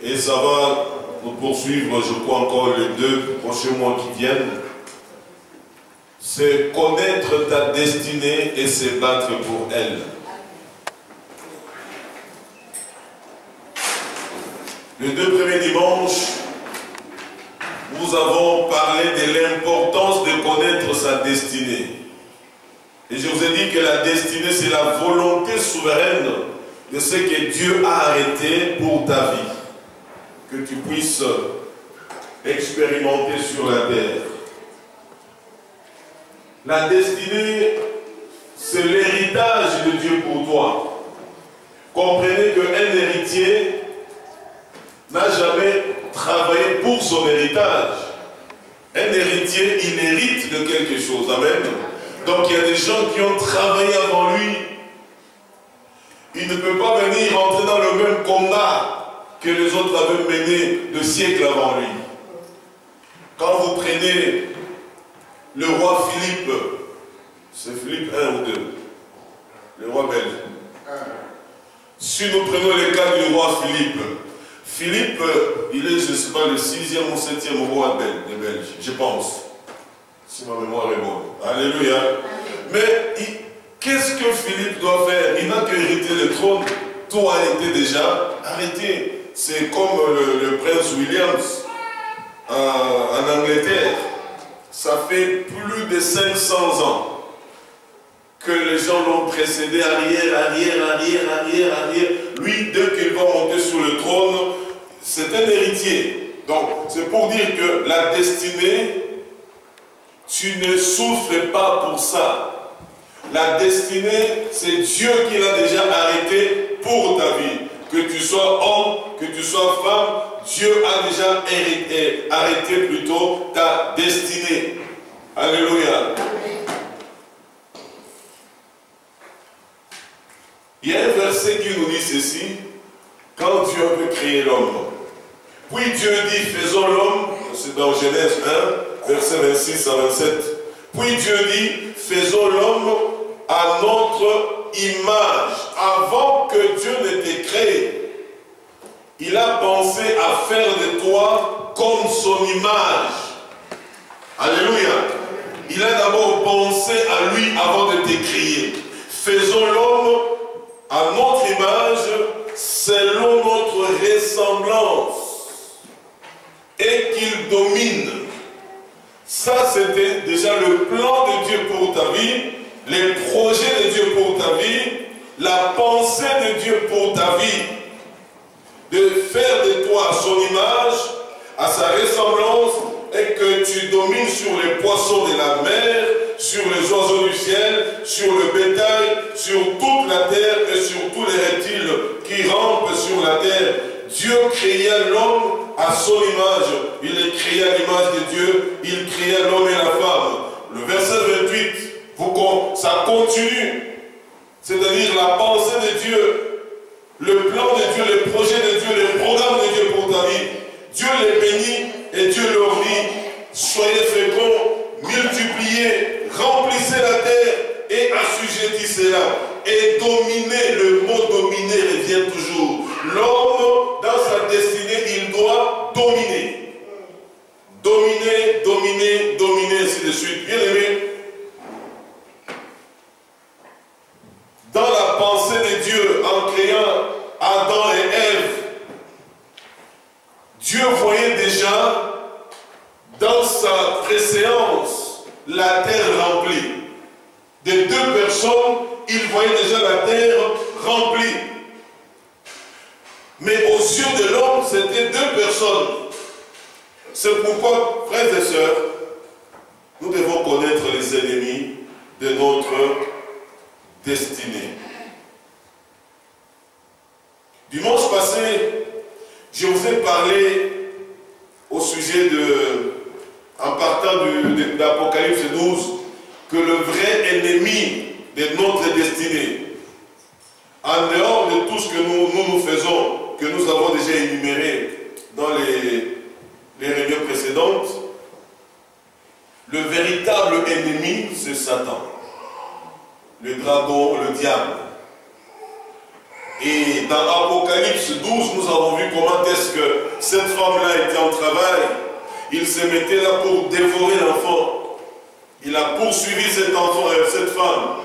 Et ça va nous poursuivre, je crois, encore les 2 prochains mois qui viennent. C'est connaître ta destinée et se battre pour elle. Les 2 premiers dimanches, nous avons parlé de l'importance de connaître sa destinée. Et je vous ai dit que la destinée, c'est la volonté souveraine de ce que Dieu a arrêté pour ta vie. Que tu puisses expérimenter sur la terre. La destinée, c'est l'héritage de Dieu pour toi. Comprenez qu'un héritier n'a jamais travaillé pour son héritage. Un héritier, il hérite de quelque chose. Amen. Donc il y a des gens qui ont travaillé avant lui. Il ne peut pas venir entrer dans le même combat que les autres avaient mené de siècles avant lui. Quand vous prenez le roi Philippe, c'est Philippe 1 ou 2, le roi belge. Si nous prenons le cas du roi Philippe, Philippe, il est, je ne sais pas, le 6e ou 7e roi de Belge, je pense. Si ma mémoire est bonne. Alléluia. Mais qu'est-ce que Philippe doit faire? Il n'a qu'hérité le trône. Tout a été déjà arrêté. C'est comme le prince Williams en Angleterre. Ça fait plus de 500 ans que les gens l'ont précédé, arrière. Lui, dès qu'il va monter sur le trône, c'est un héritier. Donc, c'est pour dire que la destinée, tu ne souffres pas pour ça. La destinée, c'est Dieu qui l'a déjà arrêté pour ta vie. Que tu sois homme, que tu sois femme, Dieu a déjà arrêté plutôt ta destinée. Alléluia. Il y a un verset qui nous dit ceci. Quand Dieu veut créer l'homme, puis Dieu dit, faisons l'homme, c'est dans Genèse 1, verset 26 à 27. Puis Dieu dit, faisons l'homme à notre image. Avant que Dieu ne t'ait créé, il a pensé à faire de toi comme son image. Alléluia. Il a d'abord pensé à lui avant de te créer. Faisons l'homme à notre image, selon notre ressemblance, et qu'il domine. Ça, c'était déjà le plan de Dieu pour ta vie, les projets de Dieu pour ta vie, la pensée de Dieu pour ta vie, de faire de toi son image, à sa ressemblance, et que tu domines sur les poissons de la mer, sur les oiseaux du ciel, sur le bétail, sur toute la terre et sur tous les reptiles qui rampent sur la terre. Dieu créa l'homme à son image. Il est créé à l'image de Dieu. Il créa l'homme et la femme. Le verset 28, ça continue. C'est-à-dire la pensée de Dieu, le plan de Dieu, les projets de Dieu, les programmes de Dieu pour ta vie. Dieu les bénit et Dieu leur dit, soyez féconds, multipliez, remplissez la terre et assujettissez-la. Et dominer, le mot dominer revient toujours. L'homme, dans sa destinée, il doit dominer. Dominer, dominer, dominer, ainsi de suite. Bien aimé, dans la pensée de Dieu, en créant Adam et Ève, Dieu voyait déjà dans sa préséance la terre remplie. De 2 personnes, il voyait déjà la terre remplie. Mais aux yeux de l'homme, c'était 2 personnes. C'est pourquoi, frères et sœurs, nous devons connaître les ennemis de notre destinée. Dimanche passé, je vous ai parlé au sujet en partant d'Apocalypse 12, que le vrai ennemi de notre destinée, en dehors de tout ce que nous faisons, que nous avons déjà énuméré dans les réunions précédentes, le véritable ennemi, c'est Satan, le dragon, le diable. Et dans Apocalypse 12, nous avons vu comment est-ce que cette femme-là était en travail. Il se mettait là pour dévorer l'enfant. Il a poursuivi cet enfant et cette femme.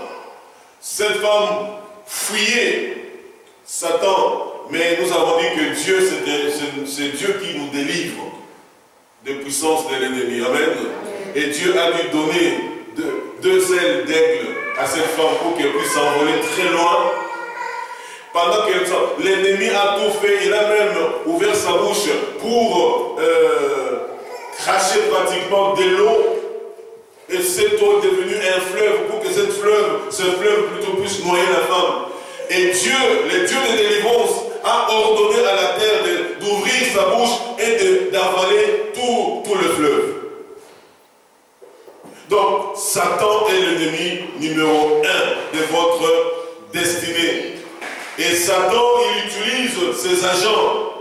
Cette femme fuyait Satan. Mais nous avons dit que Dieu, c'est Dieu qui nous délivre des puissances de l'ennemi. Amen. Et Dieu a dû donner deux ailes d'aigle à cette femme pour qu'elle puisse s'envoler très loin. Pendant que l'ennemi a tout fait, il a même ouvert sa bouche pour cracher pratiquement de l'eau. Et cette eau est devenue un fleuve pour que ce fleuve plutôt puisse noyer la femme. Et Dieu, le Dieu de délivrance, a ordonné à la terre d'ouvrir sa bouche et d'avaler tout le fleuve. Donc, Satan est l'ennemi numéro 1 de votre destinée. Et Satan, il utilise ses agents.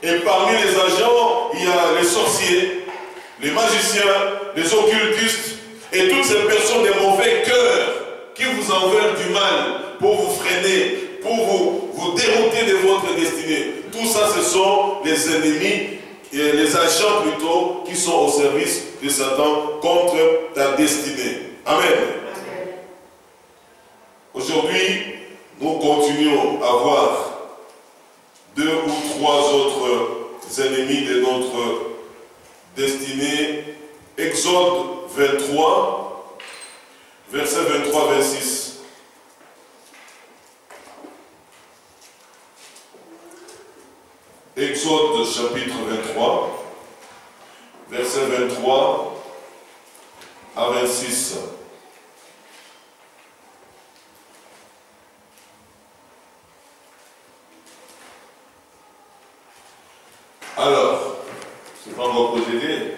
Et parmi les agents, il y a les sorciers, les magiciens, les occultistes, et toutes ces personnes de mauvais cœur qui vous en veulent du mal pour vous freiner, pour vous dérouter de votre destinée. Tout ça, ce sont les ennemis, les agents plutôt, qui sont au service de Satan contre ta destinée. Amen. Aujourd'hui, nous continuons à voir 2 ou 3 autres ennemis de notre destinée. Exode 23, versets 23-26. Exode chapitre 23, versets 23 à 26. Alors, c'est pas encore procédé.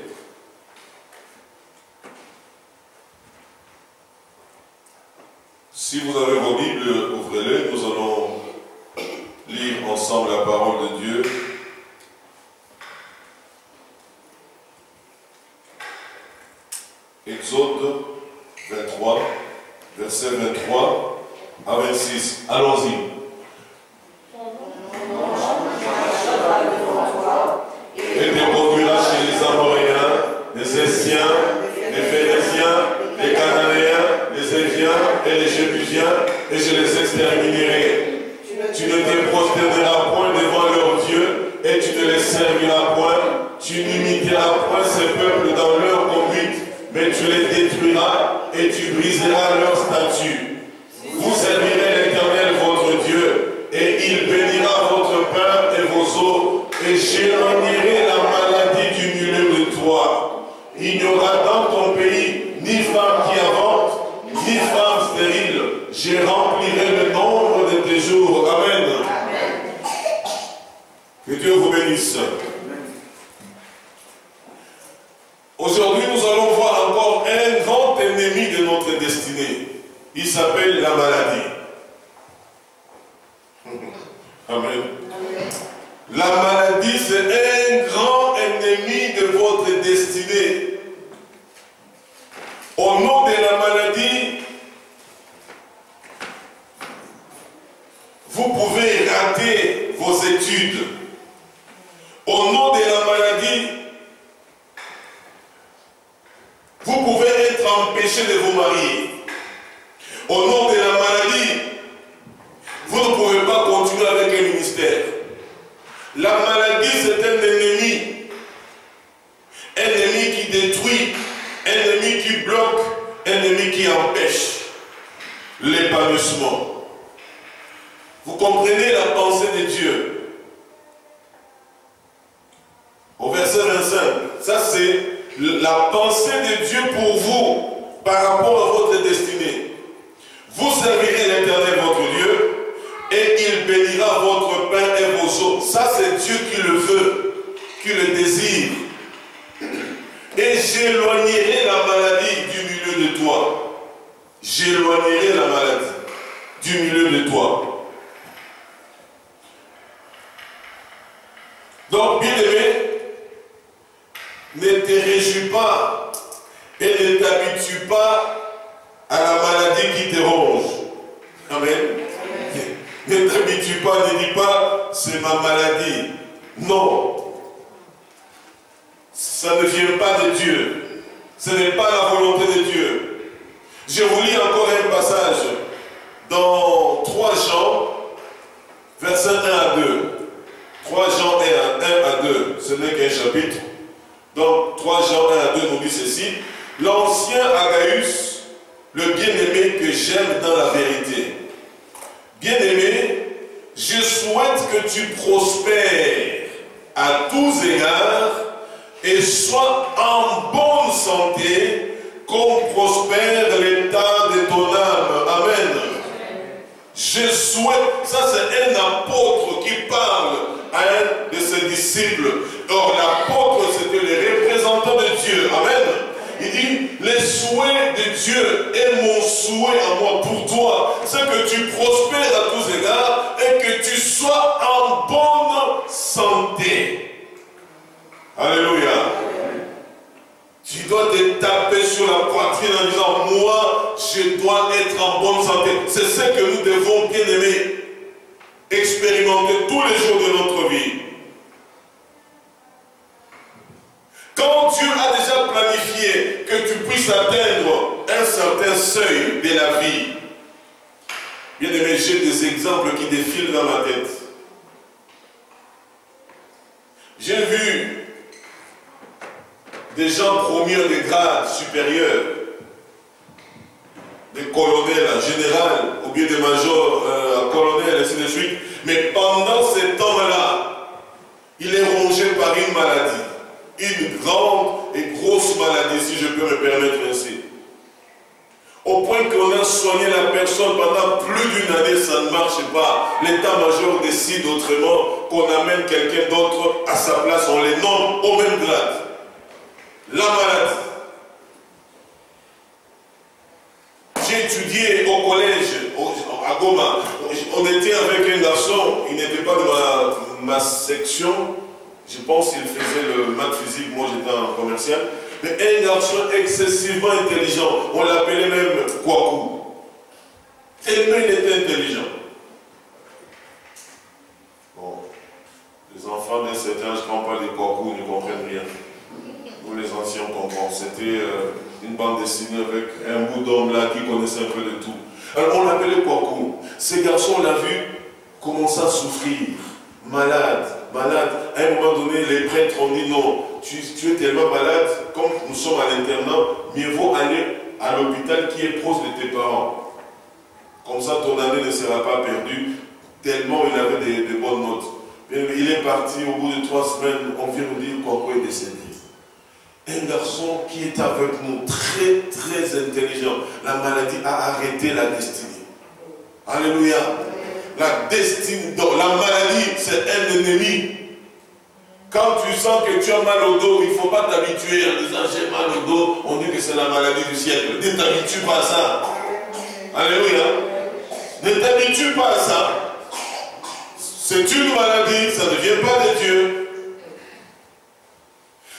Si vous avez vos Bibles, ouvrez-les, nous allons lire ensemble la parole de Dieu. Exode 23, versets 23 à 26. Allons-y. Et te conduira chez les Amoréens, les Essiens, les Phéréziens, les Cananéens, les Éviens et les Jébusiens, et je les exterminerai. Tu ne te prosterneras point devant leurs dieux, et tu ne les serviras point. Tu n'imiteras point ces peuples dans leur conduite, mais tu les détruiras et tu briseras leurs statuts. Vous servirez l'Éternel votre Dieu, et il bénira votre pain et vos eaux, et j'éloignerai la maladie du milieu de toi. Il n'y aura dans ton pays ni femme qui avante, ni femme stérile. Je remplirai le nombre de tes jours. Amen. Que Dieu vous bénisse. Aujourd'hui, nous allons voir encore un grand ennemi de notre destinée. Il s'appelle la maladie. Amen. La maladie, c'est un grand ennemi de votre destinée. Au nom de la maladie, vous pouvez rater vos études. Au nom de la maladie, vous pouvez être empêché de vous marier. Au nom de la maladie, vous ne pouvez pas continuer avec un ministère. La maladie, c'est un ennemi qui détruit, un ennemi qui bloque, un ennemi qui empêche l'épanouissement. Vous comprenez la pensée de Dieu. Au verset 25, ça c'est la pensée de Dieu pour vous par rapport à votre destinée. Vous servirez l'Éternel votre Dieu et il bénira votre pain et vos eaux. Ça c'est Dieu qui le veut, qui le désire. Et j'éloignerai la maladie du milieu de toi. J'éloignerai la maladie du milieu de toi. Donc, bien aimé, ne te réjouis pas et ne t'habitue pas à la maladie qui te ronge. Amen. Ne t'habitue pas, ne dis pas, c'est ma maladie. Non. Ça ne vient pas de Dieu. Ce n'est pas la volonté de Dieu. Je vous lis encore un passage dans 3 Jean, versets 1 à 2. 3 Jean 1 à 2, ce n'est qu'un chapitre. Donc 3 Jean 1 à 2 nous dit ceci. L'ancien Agaïus, le bien-aimé que j'aime dans la vérité. Bien-aimé, je souhaite que tu prospères à tous égards et sois en bonne santé comme prospère l'état de ton âme. Amen. Je souhaite, ça c'est un apôtre qui parle à un de ses disciples. Or l'apôtre c'était le représentant de Dieu. Amen. Il dit, les souhaits de Dieu et mon souhait à moi pour toi, c'est que tu prospères à tous égards et que tu sois en bonne santé. Alléluia. Tu dois te taper sur la poitrine en disant, moi, je dois être en bonne santé. C'est ce que nous devons, bien aimer, expérimenter tous les jours de notre vie. Quand Dieu a déjà planifié que tu puisses atteindre un certain seuil de la vie, bien aimé, j'ai des exemples qui défilent dans ma tête. J'ai vu des gens promus à des grades supérieurs, des colonels en général, ou bien des majors à colonel, ainsi de suite. Mais pendant ce temps-là, il est rongé par une maladie. Une grande et grosse maladie, si je peux me permettre ainsi. Au point qu'on a soigné la personne pendant plus d'une année, ça ne marche pas. L'état-major décide autrement, qu'on amène quelqu'un d'autre à sa place, on les nomme au même grade. La maladie. J'ai étudié au collège, à Goma. On était avec un garçon, il n'était pas de ma section. Je pense qu'il faisait le maths physique, moi j'étais en commercial. Mais un garçon excessivement intelligent. On l'appelait même Kwaku. Tellement il était intelligent. Bon, les enfants d'un certain âge, quand on parle de Kwaku, ne comprennent rien. Nous les anciens comprennent. C'était une bande dessinée avec un bout d'homme là qui connaissait un peu de tout. Alors on l'appelait Kwaku. Ce garçon, on l'a vu commencer à souffrir. Malade. À un moment donné, les prêtres ont dit non, tu es tellement malade, comme nous sommes à l'internat, mieux vaut aller à l'hôpital qui est proche de tes parents. Comme ça, ton année ne sera pas perdue, tellement il avait de bonnes notes. Il est parti au bout de 3 semaines, on vient nous dire qu'on est décédé. Un garçon qui est avec nous, très très intelligent. La maladie a arrêté la destinée. Alléluia. La destinée, donc la maladie, c'est un ennemi. Quand tu sens que tu as mal au dos, il ne faut pas t'habituer en disant j'ai mal au dos, on dit que c'est la maladie du siècle. Ne t'habitue pas à ça. Alléluia. Ne t'habitue pas à ça. C'est une maladie, ça ne vient pas de Dieu.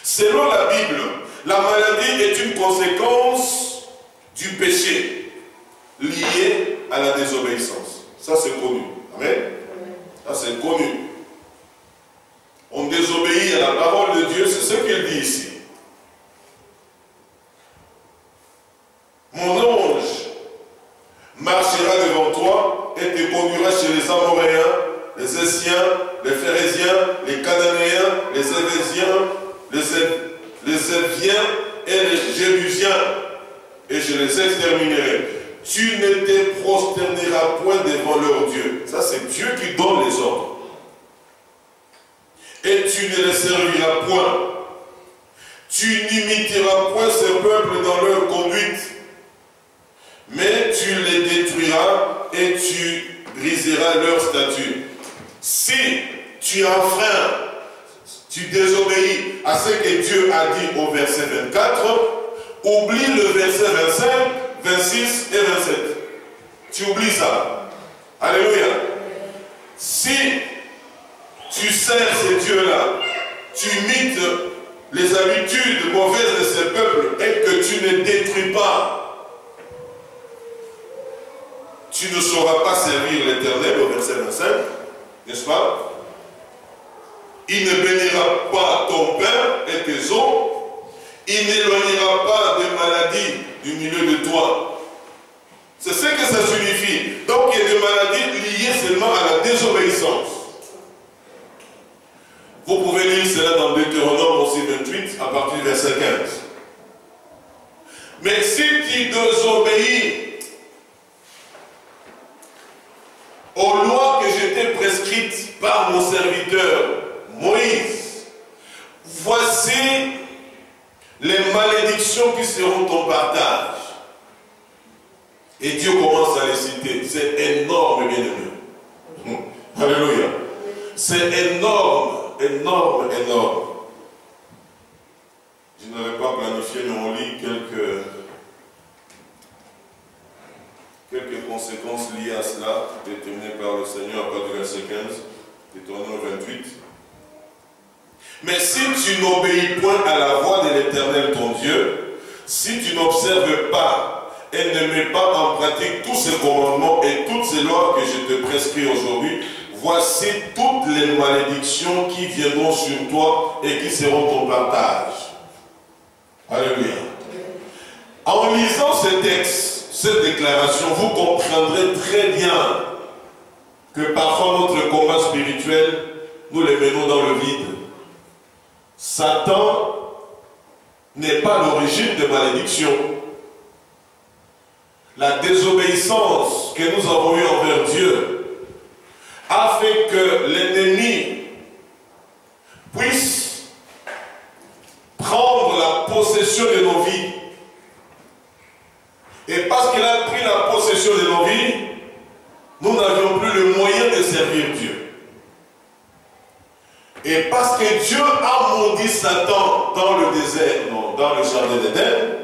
Selon la Bible, la maladie est une conséquence du péché lié à la désobéissance. Ça c'est connu. Amen. Ça c'est connu. On désobéit à la parole de Dieu, c'est ce qu'il dit ici. Mon ange marchera devant toi et te conduira chez les Amoréens, les Essiens, les Phérésiens, les Cananéens, les Évésiens, les Éviens et les Jébusiens, et je les exterminerai. Tu ne te prosterneras point devant leur Dieu. Ça, c'est Dieu qui donne les ordres. Et tu ne les serviras point. Tu n'imiteras point ces peuples dans leur conduite, mais tu les détruiras et tu briseras leurs statuts. Si tu enfreins, tu désobéis à ce que Dieu a dit au verset 24, oublie le verset 25, 26 et 27. Tu oublies ça. Alléluia. Si tu sers ces dieux-là, tu imites les habitudes mauvaises de ces peuples et que tu ne détruis pas, tu ne sauras pas servir l'Éternel, au verset 25, n'est-ce pas? Il ne bénira pas ton pain et tes eaux, il n'éloignera pas de maladies du milieu de toi. C'est ce que ça signifie. Donc il y a des maladies liées seulement à la désobéissance. Vous pouvez lire cela dans Deutéronome aussi 28, à partir du verset 15. Mais si tu désobéis aux lois que je t'ai prescrites par mon serviteur Moïse, voici les malédictions qui seront ton partage. Et Dieu commence à les citer. C'est énorme, bien-aimé. Alléluia. C'est énorme, énorme, énorme. Je n'avais pas planifié, mais on lit quelques conséquences liées à cela, déterminées par le Seigneur à partir du verset 15, Deutéronome 28. Mais si tu n'obéis point à la voix de l'Éternel ton Dieu, si tu n'observes pas et ne mets pas en pratique tous ces commandements et toutes ces lois que je te prescris aujourd'hui, voici toutes les malédictions qui viendront sur toi et qui seront ton partage. Alléluia. En lisant ces textes, cette déclaration, vous comprendrez très bien que parfois notre combat spirituel, nous les menons dans le vide. Satan n'est pas l'origine des malédictions. La désobéissance que nous avons eue envers Dieu a fait que l'ennemi puisse prendre la possession de nos vies. Et parce qu'il a pris la possession de nos vies, nous n'avions plus le moyen de servir Dieu. Et parce que Dieu a maudit Satan dans le désert, non, dans le jardin d'Éden,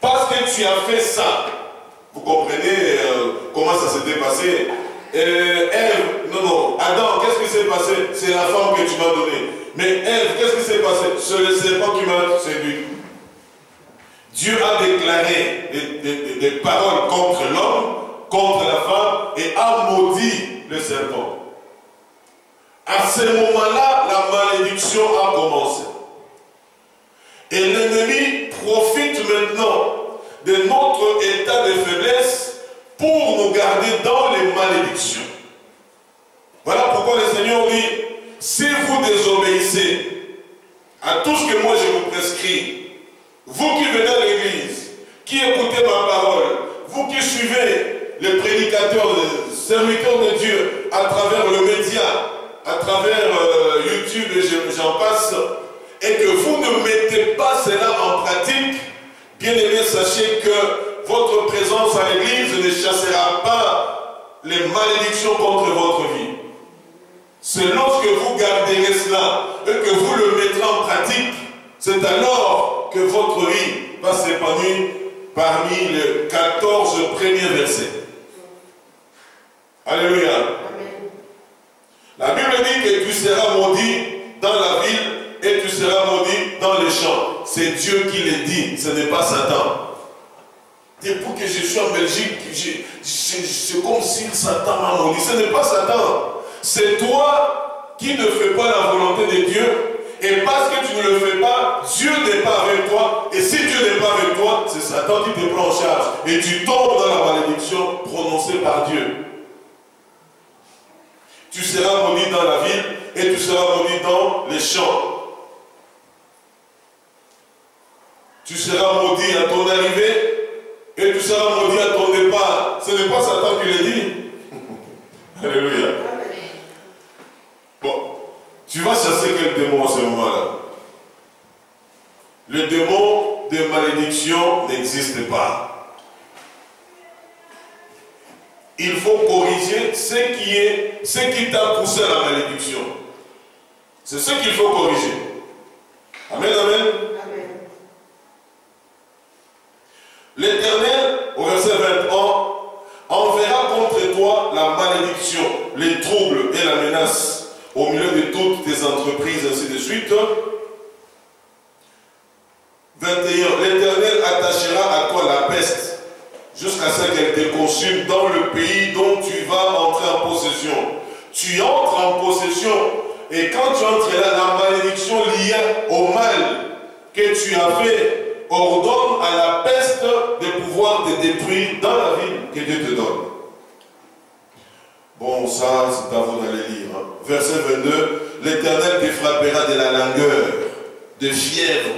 parce que tu as fait ça, vous comprenez comment ça s'était passé. Ève, non, Adam, qu'est-ce qui s'est passé? C'est la femme que tu m'as donnée. Mais Ève, qu'est-ce qui s'est passé? C'est le serpent qui m'a séduit. Dieu a déclaré des paroles contre l'homme, contre la femme, et a maudit le serpent. À ce moment-là, la malédiction a commencé. Et l'ennemi profite maintenant de notre état de faiblesse pour nous garder dans les malédictions. Voilà pourquoi le Seigneur dit, si vous désobéissez à tout ce que moi je vous prescris, vous qui venez à l'église, qui écoutez ma parole, vous qui suivez les prédicateurs, les serviteurs de Dieu à travers le média, à travers YouTube et j'en passe, et que vous ne mettez pas cela en pratique, bien aimé, sachez que votre présence à l'église ne chassera pas les malédictions contre votre vie. C'est lorsque vous garderez cela et que vous le mettrez en pratique, c'est alors que votre vie va s'épanouir parmi les 14 premiers versets. Alléluia. Amen. La Bible dit que tu seras maudit dans la ville et tu seras maudit dans les champs. C'est Dieu qui le dit, ce n'est pas Satan. Depuis que je suis en Belgique, c'est comme si Satan m'a maudit. Ce n'est pas Satan. C'est toi qui ne fais pas la volonté de Dieu. Et parce que tu ne le fais pas, Dieu n'est pas avec toi. Et si Dieu n'est pas avec toi, c'est Satan qui te prend en charge. Et tu tombes dans la malédiction prononcée par Dieu. Tu seras maudit dans la ville et tu seras maudit dans les champs. Tu seras maudit à ton arrivée et tu seras maudit à ton départ. Ce n'est pas Satan qui le dit. Alléluia. Bon, tu vas chasser quel démon à ce moment-là? Le démon de malédiction n'existe pas. Il faut corriger ce qui t'a poussé à la malédiction. C'est ce qu'il faut corriger. Amen, amen. Amen. L'Éternel, au verset 21, enverra contre toi la malédiction, les troubles et la menace au milieu de toutes tes entreprises, ainsi de suite. 21. L'Éternel attachera à toi la peste jusqu'à ce qu'elle te consume dans le pays dont tu vas entrer en possession. Tu entres en possession et quand tu entres là, la malédiction liée au mal que tu as fait ordonne à la peste de pouvoir te détruire dans la ville que Dieu te donne. Bon, ça, c'est à vous d'aller lire. Hein. Verset 22, l'Éternel te frappera de la langueur, de fièvre,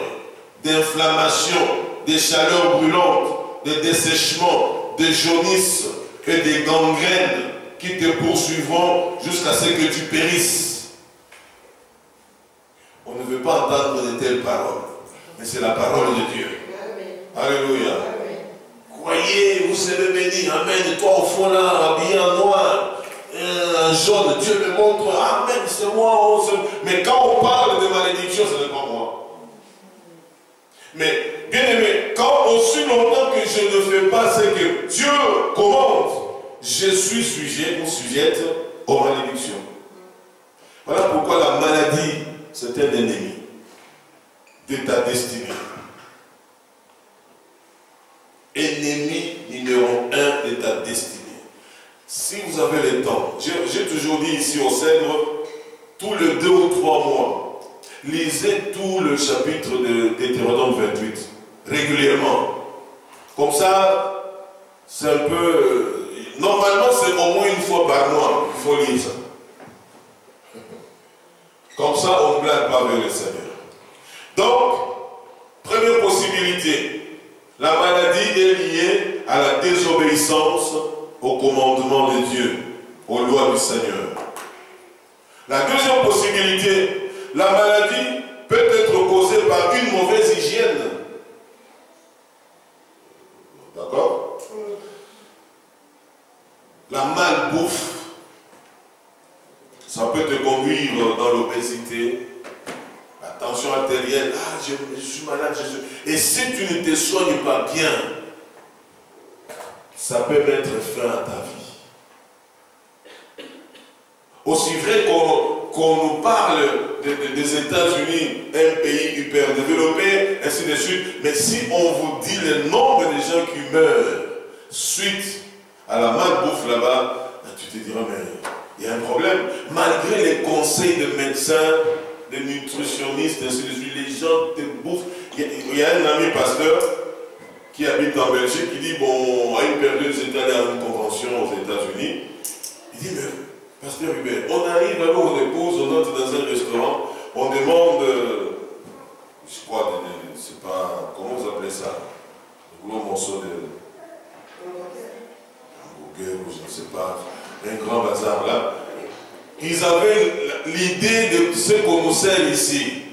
d'inflammation, de chaleur brûlante, de dessèchement, de jaunisse et de gangrènes qui te poursuivront jusqu'à ce que tu périsses. On ne veut pas entendre de telles paroles, mais c'est la parole de Dieu. Alléluia. Croyez, vous serez bénis. Amen. Toi au fond là, habillé en noir, en jaune, Dieu me montre, amen, c'est moi. Mais quand on parle de malédiction, ce n'est pas moi. Mais, bien aimé, quand aussi longtemps que je ne fais pas ce que Dieu commande, je suis sujet ou sujette aux malédictions. Voilà pourquoi la maladie, c'est un ennemi de ta destinée. Ennemi numéro 1 de ta destinée. Si vous avez le temps, j'ai toujours dit ici au Cèdre, tous les 2 ou 3 mois, lisez tout le chapitre de Deutéronome 28, régulièrement. Comme ça, c'est un peu... Normalement, c'est au moins une fois par mois, il faut lire ça. Comme ça, on ne blague pas avec le Seigneur. Donc, première possibilité, la maladie est liée à la désobéissance au commandement de Dieu, aux lois du Seigneur. La deuxième possibilité, la maladie peut être causée par une mauvaise hygiène. D'accord? La malbouffe, ça peut te conduire dans l'obésité, la tension artérielle. Ah, je suis malade, Et si tu ne te soignes pas bien, ça peut mettre fin à ta vie. Aussi vrai qu'on nous parle des États-Unis, un pays hyper développé, ainsi de suite, mais si on vous dit le nombre de gens qui meurent suite à la malbouffe là-bas, tu te diras, mais il y a un problème. Malgré les conseils de médecins, de nutritionnistes, ainsi de suite, les gens te bouffent. Il y a un ami pasteur qui habite en Belgique, qui dit, bon, à une période, j'étais allé à une convention aux États-Unis. Il dit, mais, pasteur Hubert, on arrive là-bas, on épouse, on entre dans un restaurant, on demande, je crois, c'est pas, comment vous appelez ça? Le gros morceau de... ou je ne sais pas, un grand bazar là. Ils avaient l'idée de ce qu'on nous sert ici.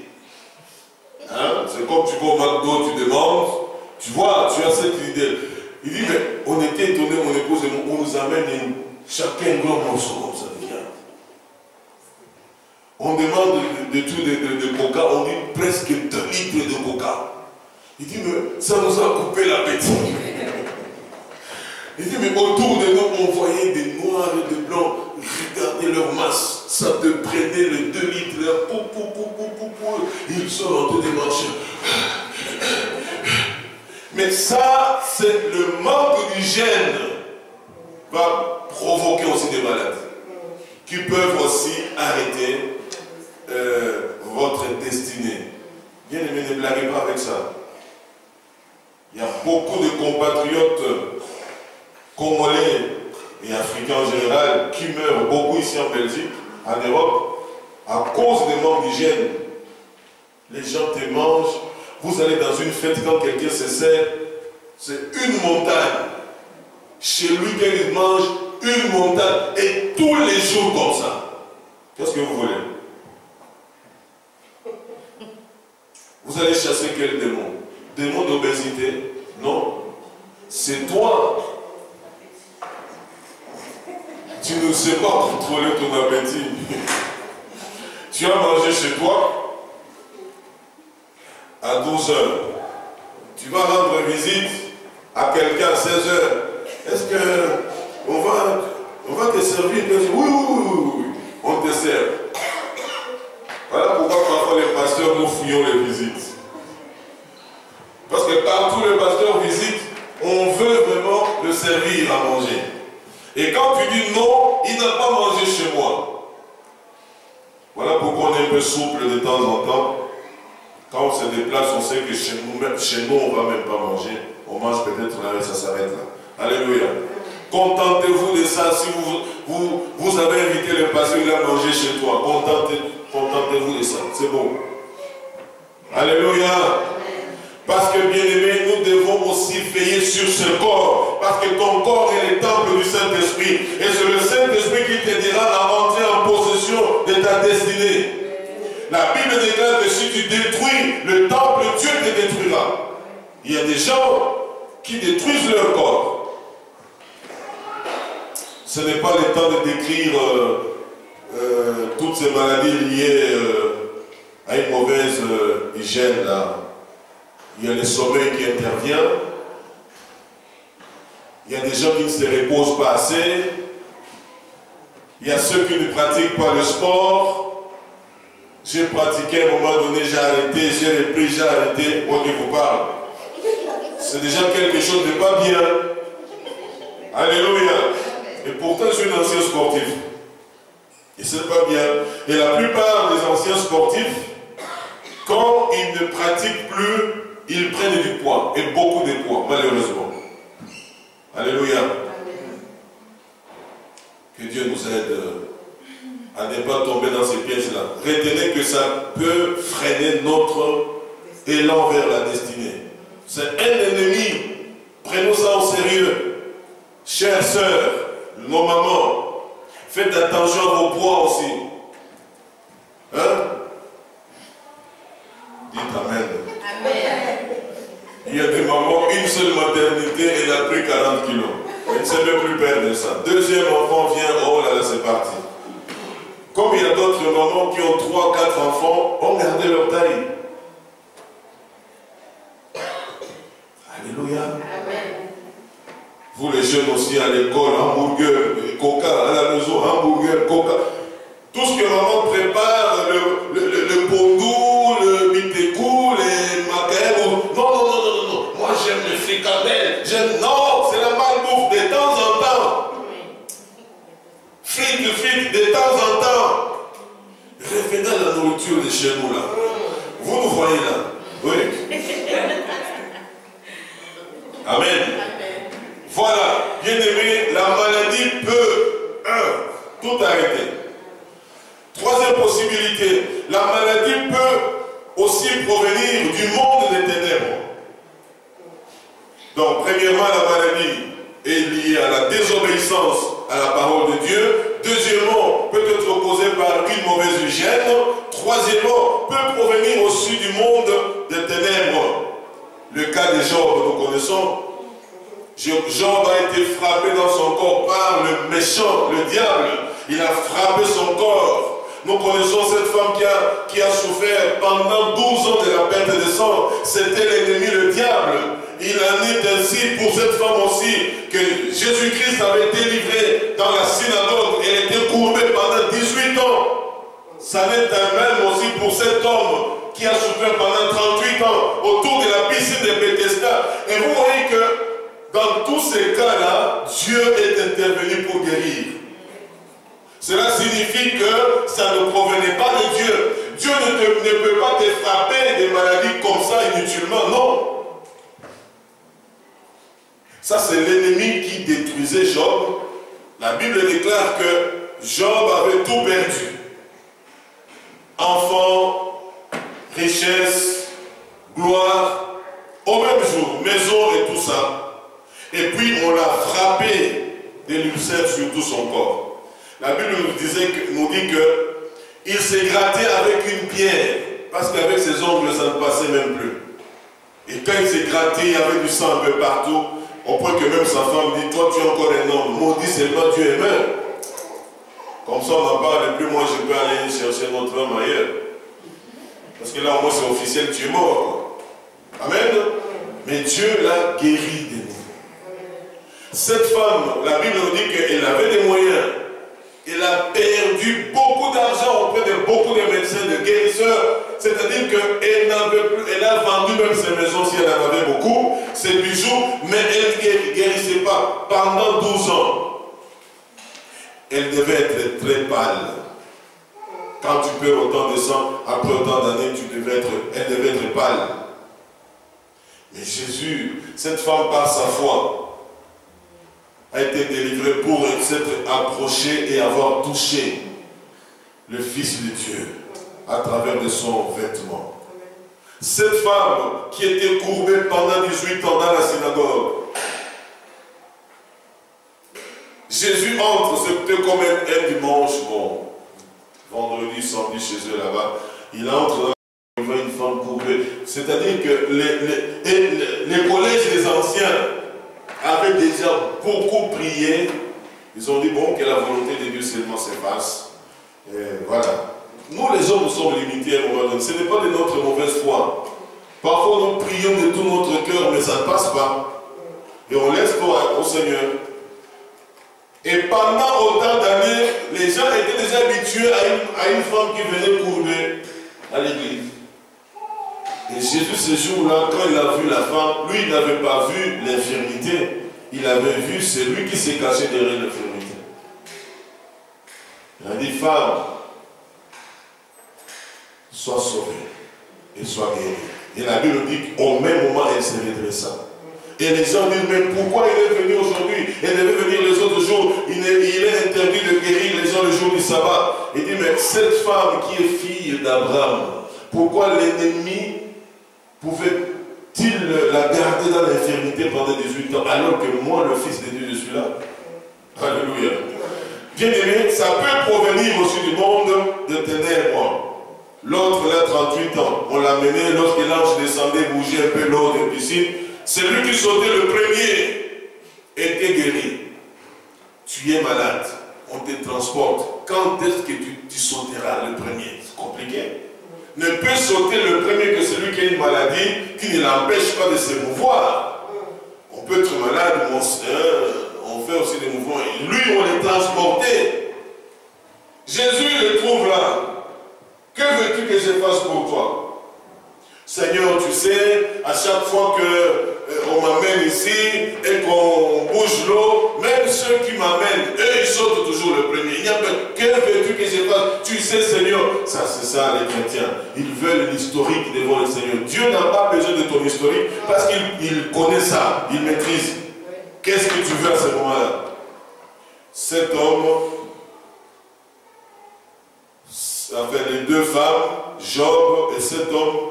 Hein? C'est comme tu vas au McDo, tu demandes, tu vois, tu as cette idée. Il dit, mais on était étonnés, mon épouse et moi, on nous amène chacun un grand morceau comme ça de viande. On demande de tout de coca, on dit presque 2 litres de coca. Il dit, mais ça nous a coupé l'appétit. Il dit, mais autour de nous, on voyait des noirs et des blancs. Regardez leur masse. Ça te prenait les 2 litres. Là, ils sont en train de marcher. Mais ça, c'est le manque d'hygiène va provoquer aussi des maladies qui peuvent aussi arrêter votre destinée. Bien aimé, ne blaguez pas avec ça. Il y a beaucoup de compatriotes Congolais et Africains en général qui meurent beaucoup ici en Belgique, en Europe, à cause des manques d'hygiène. Les gens te mangent, vous allez dans une fête, quand quelqu'un se sert, c'est une montagne. Chez lui, quand il mange, une montagne, et tous les jours comme ça. Qu'est-ce que vous voulez? Vous allez chasser quel démon? Démon d'obésité? Non. C'est toi. Tu ne sais pas contrôler ton appétit. Tu as mangé chez toi à 12 h. Tu vas rendre visite à quelqu'un à 16 h. Est-ce qu'on va te servir? Oui, on te sert. Voilà pourquoi parfois les pasteurs nous fouillons les visites. Parce que quand tous les pasteurs visitent, on veut vraiment servir à manger. Et quand tu dis non, il n'a pas mangé chez moi. Voilà pourquoi on est un peu souple de temps en temps. Quand on se déplace, on sait que chez nous, on ne va même pas manger. On mange peut-être là et ça s'arrête là. Alléluia. Contentez-vous de ça. Si vous avez invité le pasteur, il a mangé chez toi. Contentez-vous de ça. C'est bon. Alléluia. Parce que bien aimé, nous devons aussi veiller sur ce corps. Parce que ton corps est le temple du Saint-Esprit. Et c'est le Saint-Esprit qui te dira à rentrer en possession de ta destinée. La Bible déclare que si tu détruis le temple, Dieu te détruira. Il y a des gens qui détruisent leur corps. Ce n'est pas le temps de décrire toutes ces maladies liées à une mauvaise hygiène là. Il y a le sommeil qui intervient. Il y a des gens qui ne se reposent pas assez. Il y a ceux qui ne pratiquent pas le sport. J'ai pratiqué à un moment donné, j'ai arrêté, j'ai repris, j'ai arrêté. Moi qui vous parle. C'est déjà quelque chose de pas bien. Alléluia. Et pourtant, je suis un ancien sportif. Et c'est pas bien. Et la plupart des anciens sportifs, quand ils ne pratiquent plus, ils prennent du poids. Et beaucoup de poids, malheureusement. Alléluia. Que Dieu nous aide à ne pas tomber dans ces pièges-là. Retenez que ça peut freiner notre élan vers la destinée. C'est un ennemi. Prenons ça au sérieux. Chères sœurs, nos mamans, faites attention à vos poids aussi. Hein? Dites Amen. Amen. Il y a des mamans, une seule maternité, elle a pris 40 kilos. Elle ne sait même plus perdre ça. Deuxième enfant vient, oh là là, c'est parti. Comme il y a d'autres mamans qui ont 3, 4 enfants, ont gardé leur taille. Alléluia. Amen. Vous les jeunes aussi à l'école, hamburger, coca, à la maison, hamburger, coca. Tout ce que maman prépare, le pondou, le mitékou, les macaires. Non. Moi j'aime les fricadelles. Non, c'est la malbouffe de temps en temps. Frites de temps en temps. Revenez à la nourriture de chez nous là. Vous nous voyez là. Oui. Amen. Voilà, bien aimé, la maladie peut, tout arrêter. Troisième possibilité, la maladie peut aussi provenir du monde des ténèbres. Donc, premièrement, la maladie est liée à la désobéissance à la parole de Dieu. Deuxièmement, peut être causée par une mauvaise hygiène. Troisièmement, peut provenir aussi du monde des ténèbres. Le cas de Job, nous connaissons. Job a été frappé dans son corps par le méchant, le diable. Il a frappé son corps. Nous connaissons cette femme qui a souffert pendant 12 ans de la perte de sang. C'était l'ennemi, le diable. Il en est ainsi pour cette femme aussi que Jésus-Christ avait été livré dans la synagogue. Elle était courbée pendant 18 ans. Ça n'est un même aussi pour cet homme qui a souffert pendant 38 ans autour de la piscine de Bethesda. Et vous voyez que dans tous ces cas-là, Dieu est intervenu pour guérir. Cela signifie que ça ne provenait pas de Dieu. Dieu ne peut pas te frapper des maladies comme ça inutilement, non. Ça, c'est l'ennemi qui détruisait Job. La Bible déclare que Job avait tout perdu. Enfants, richesse, gloire, au même jour, maison et tout ça. Et puis on l'a frappé de l'ulcère sur tout son corps. La Bible nous dit qu'il s'est gratté avec une pierre, parce qu'avec ses ongles, ça ne passait même plus. Et quand il s'est gratté, il y avait du sang un peu partout, au point que même sa femme dit, toi tu es encore un homme, maudit seulement Dieu est mort. Comme ça on n'en parle plus, moi je peux aller chercher notre homme ailleurs. Parce que là au moins c'est officiel, tu es mort. Amen. Mais Dieu l'a guéri de nous. Cette femme, la Bible nous dit qu'elle avait des moyens. Elle a perdu beaucoup d'argent auprès de beaucoup de médecins, de guérisseurs. c'est-à-dire qu'elle n'avait plus, elle a vendu même ses maisons si elle en avait beaucoup, ses bijoux, mais elle ne guérissait pas pendant 12 ans. Elle devait être très pâle. Quand tu perds autant de sang, après autant d'années, elle devait être pâle. Mais Jésus, cette femme par sa foi, a été délivrée pour s'être approchée et avoir touché le Fils de Dieu à travers de son vêtement. Cette femme qui était courbée pendant 18 ans dans la synagogue, Jésus entre, c'était comme un dimanche, bon, vendredi, samedi chez eux là-bas, il entre dans il voit une femme courbée. C'est-à-dire que les collèges des anciens avaient déjà beaucoup prié. Ils ont dit, bon, que la volonté de Dieu seulement s'efface. Voilà. Nous, les hommes, nous sommes limités à un moment donné. Ce n'est pas de notre mauvaise foi. Parfois, nous prions de tout notre cœur, mais ça ne passe pas. Et on laisse au Seigneur. Et pendant autant d'années, les gens étaient déjà habitués à une femme qui venait courber à l'église. Et Jésus, ce jour-là, quand il a vu la femme, lui, il n'avait pas vu l'infirmité. Il avait vu celui qui s'est caché derrière l'infirmité. Il a dit, femme, sois sauvée et sois guérie. Et la Bible dit qu'au même moment, elle se redressa. Et les gens disent, mais pourquoi il est venu aujourd'hui? Il devait venir les autres jours. Il est interdit de guérir les gens le jour du sabbat. Il dit, mais cette femme qui est fille d'Abraham, pourquoi l'ennemi pouvait-il la garder dans l'infirmité pendant 18 ans, alors que moi, le Fils de Dieu, je suis là? Alléluia. Bien aimé, ça peut provenir aussi du monde de ténèbres. L'autre, il a 38 ans. On l'a mené, lorsque l'ange descendait, bougeait un peu l'eau de piscine. Celui qui sautait le premier était guéri. Tu es malade, on te transporte. Quand est-ce que tu sauteras le premier? C'est compliqué. Ne peut sauter le premier que celui qui a une maladie qui ne l'empêche pas de se mouvoir. On peut être malade, on fait aussi des mouvements. Et lui, on est transporté. Jésus le trouve là. Que veux-tu que je fasse pour toi? Seigneur, tu sais, à chaque fois qu'on m'amène ici et qu'on bouge l'eau, même ceux qui m'amènent, eux, ils sautent toujours le premier. Il n'y a pas, que veux-tu que je fasse? Tu sais, Seigneur, ça c'est ça les chrétiens. Ils veulent l'historique devant le Seigneur. Dieu n'a pas besoin de ton historique parce qu'il connaît ça, il maîtrise. Qu'est-ce que tu veux à ce moment-là? Cet homme, enfin les deux femmes, Job et cet homme,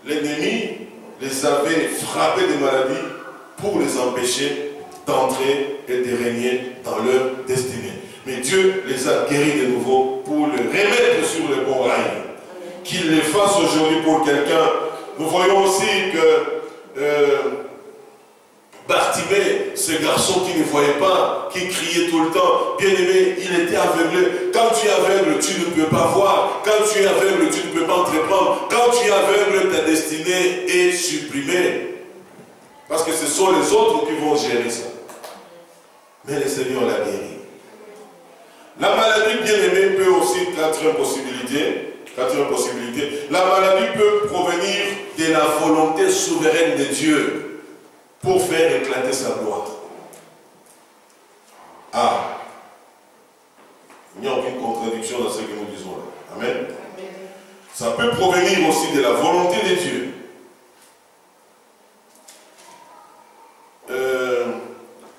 l'ennemi les avait frappés de maladies pour les empêcher d'entrer et de régner dans leur destinée. Mais Dieu les a guéris de nouveau pour les remettre sur le bon rail. Qu'il les fasse aujourd'hui pour quelqu'un. Nous voyons aussi que Bartimée, ce garçon qui ne voyait pas, qui criait tout le temps, bien aimé, il était aveuglé. Quand tu es aveugle, tu ne peux pas voir. Quand tu es aveugle, tu ne peux pas entreprendre. Quand tu es aveugle, ta destinée est supprimée. Parce que ce sont les autres qui vont gérer ça. Mais le Seigneur l'a guéri. La maladie, bien aimée, peut aussi, quatrième possibilité, la maladie peut provenir de la volonté souveraine de Dieu pour faire éclater sa gloire. Ah, il n'y a aucune contradiction dans ce que nous disons là. Amen. Amen. Ça peut provenir aussi de la volonté de Dieu.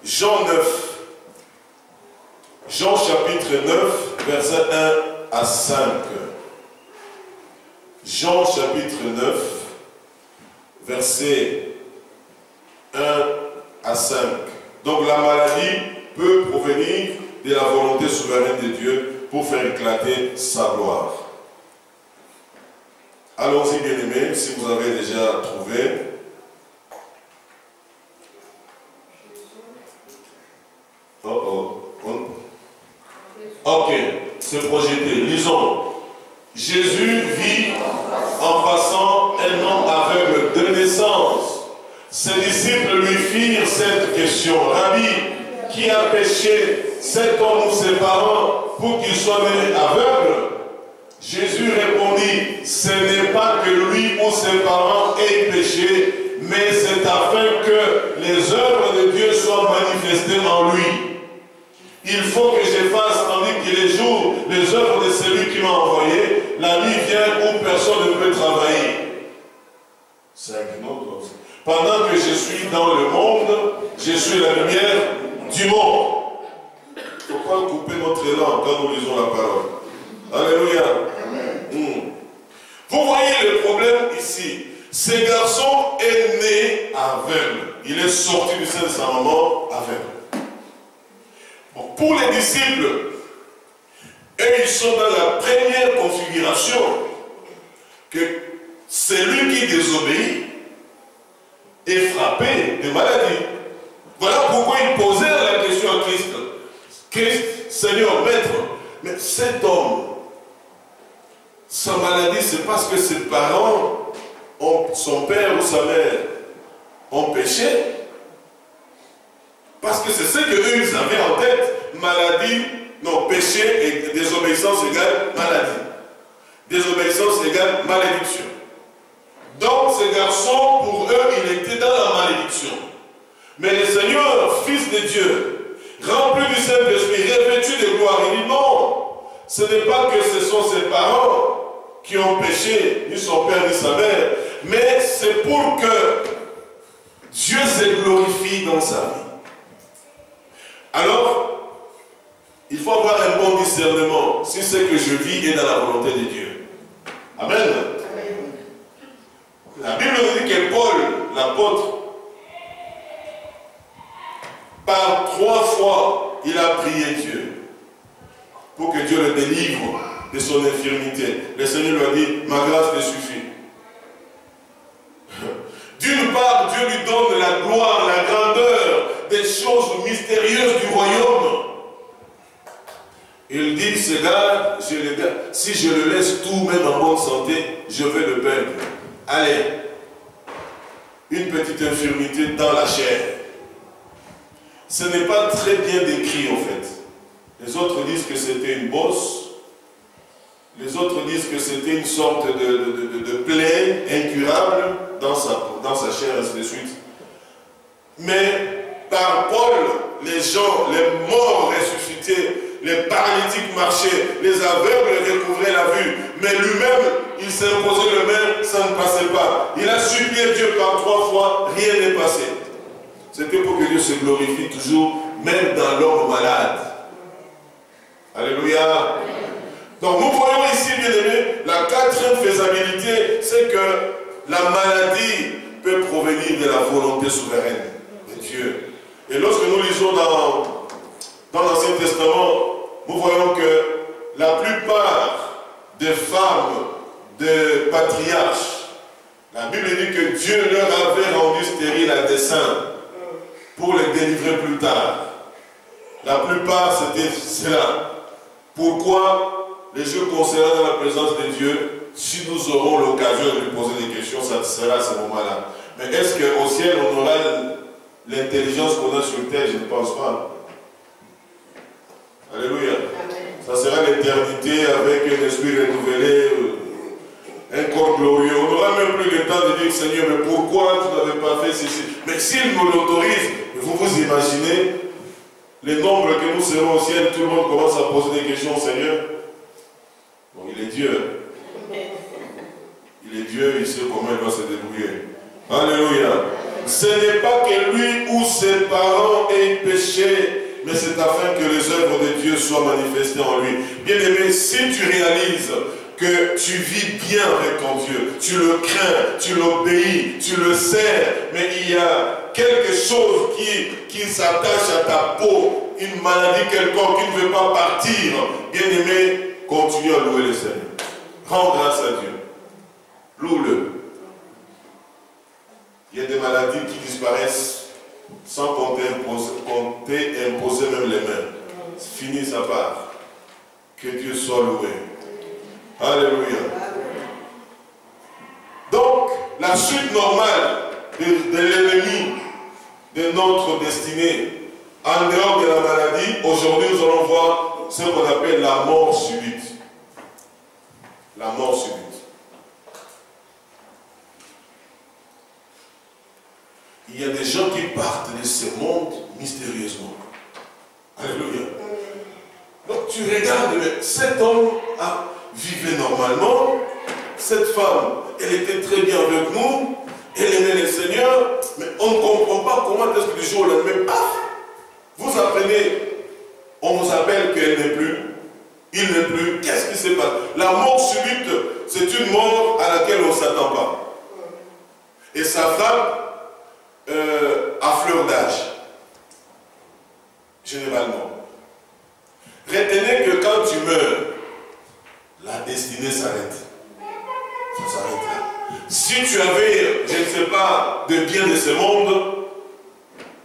Jean 9. Jean chapitre 9, versets 1 à 5. Jean chapitre 9, versets 1 à 5. Donc la maladie peut provenir de la volonté souveraine de Dieu pour faire éclater sa gloire. Allons-y, bien-aimés, si vous avez déjà trouvé. Ok, c'est projeté. Lisons. Jésus vit en passant un homme aveugle de naissance. Ses disciples lui firent cette question. Rabbi, qui a péché, cet homme ou ses parents, pour qu'il soit né aveugle? Jésus répondit, ce n'est pas que lui ou ses parents aient péché, mais c'est afin que les œuvres de Dieu soient manifestées en lui. Il faut que j'efface, tandis qu'il est jour, les œuvres de celui qui m'a envoyé. La nuit vient où personne ne peut travailler. 5 autres. Pendant que je suis dans le monde, je suis la lumière du monde. Il ne faut pas couper notre élan quand nous lisons la parole. Alléluia. Vous voyez le problème ici. Ce garçon est né aveugle. Il est sorti du sein de sa maman aveugle. Bon, pour les disciples, eux, ils sont dans la première configuration que celui qui désobéit est frappé de maladie. Voilà pourquoi ils posèrent la question à Christ. Christ, Seigneur, Maître, mais cet homme, sa maladie, c'est parce que ses parents, son père ou sa mère, ont péché. Parce que c'est ce qu'eux, ils avaient en tête. Maladie, non, péché et désobéissance égale maladie. Désobéissance égale malédiction. Donc, ce garçon, pour eux, il était dans la malédiction. Mais le Seigneur, Fils de Dieu, rempli du Saint-Esprit, revêtu de gloire, il dit non, ce n'est pas que ce sont ses parents qui ont péché, ni son père, ni sa mère, mais c'est pour que Dieu se glorifie dans sa vie. Alors, il faut avoir un bon discernement si ce que je vis est dans la volonté de Dieu. Amen. La Bible nous dit que Paul, l'apôtre, par 3 fois, il a prié Dieu pour que Dieu le délivre de son infirmité. Le Seigneur lui a dit, ma grâce te suffit. D'une part, Dieu lui donne la gloire, la grandeur des choses mystérieuses du royaume. Il dit, ce gars, si je le laisse tout, même en bonne santé, je vais le perdre. Allez, une petite infirmité dans la chair. Ce n'est pas très bien décrit en fait. Les autres disent que c'était une bosse. Les autres disent que c'était une sorte de plaie incurable dans sa chair, ainsi de suite. Mais par Paul, les gens, les morts ressuscités, les paralytiques marchaient, les aveugles recouvraient la vue. Mais lui-même, il s'imposait le même, ça ne passait pas. Il a supplié Dieu par 3 fois, rien n'est passé. C'était pour que Dieu se glorifie toujours, même dans l'homme malade. Alléluia. Donc nous voyons ici, bien aimé, la 4e faisabilité, c'est que la maladie peut provenir de la volonté souveraine de Dieu. Et lorsque nous lisons dans l'Ancien Testament, nous voyons que la plupart des femmes, des patriarches, la Bible dit que Dieu leur avait rendu stériles à dessein pour les délivrer plus tard. La plupart, c'était cela. Pourquoi les jeux concernant dans la présence de Dieu, si nous aurons l'occasion de lui poser des questions, ça sera à ce moment-là. Mais est-ce qu'au ciel, on aura l'intelligence qu'on a sur terre? Je ne pense pas. Alléluia. Ça sera l'éternité avec un esprit renouvelé, un corps glorieux. On n'aura même plus le temps de dire, Seigneur, mais pourquoi tu n'avais pas fait ceci? Mais s'il nous l'autorise, vous vous imaginez les nombres que nous serons au ciel, tout le monde commence à poser des questions au Seigneur. Bon, il est Dieu. Il est Dieu, il sait comment il va se débrouiller. Alléluia. Ce n'est pas que lui ou ses parents aient péché, mais c'est afin que les œuvres de Dieu soient manifestées en lui. Bien-aimé, si tu réalises que tu vis bien avec ton Dieu, tu le crains, tu l'obéis, tu le sers, mais il y a quelque chose qui s'attache à ta peau, une maladie quelconque qui ne veut pas partir, bien-aimé, continue à louer le Seigneur. Rends grâce à Dieu. Loue-le. Il y a des maladies qui disparaissent sans qu'on t'ait imposé même les mains. Fini sa part. Que Dieu soit loué. Alléluia. Donc, la suite normale de l'ennemi de notre destinée, en dehors de la maladie, aujourd'hui nous allons voir ce qu'on appelle la mort subite. la mort subite. Il y a des gens qui partent de ce monde mystérieusement. Alléluia. Donc tu regardes, cet homme vivait normalement, cette femme, elle était très bien avec nous, elle aimait le Seigneur, mais on ne comprend pas comment est-ce que du jour au lendemain, vous apprenez, on vous appelle qu'elle n'est plus, il n'est plus, qu'est-ce qui se passe? La mort subite, c'est une mort à laquelle on ne s'attend pas. Et ça frappe à fleur d'âge, généralement. Retenez que quand tu meurs, la destinée s'arrête. Ça s'arrête là. Si tu avais, je ne sais pas, de biens de ce monde,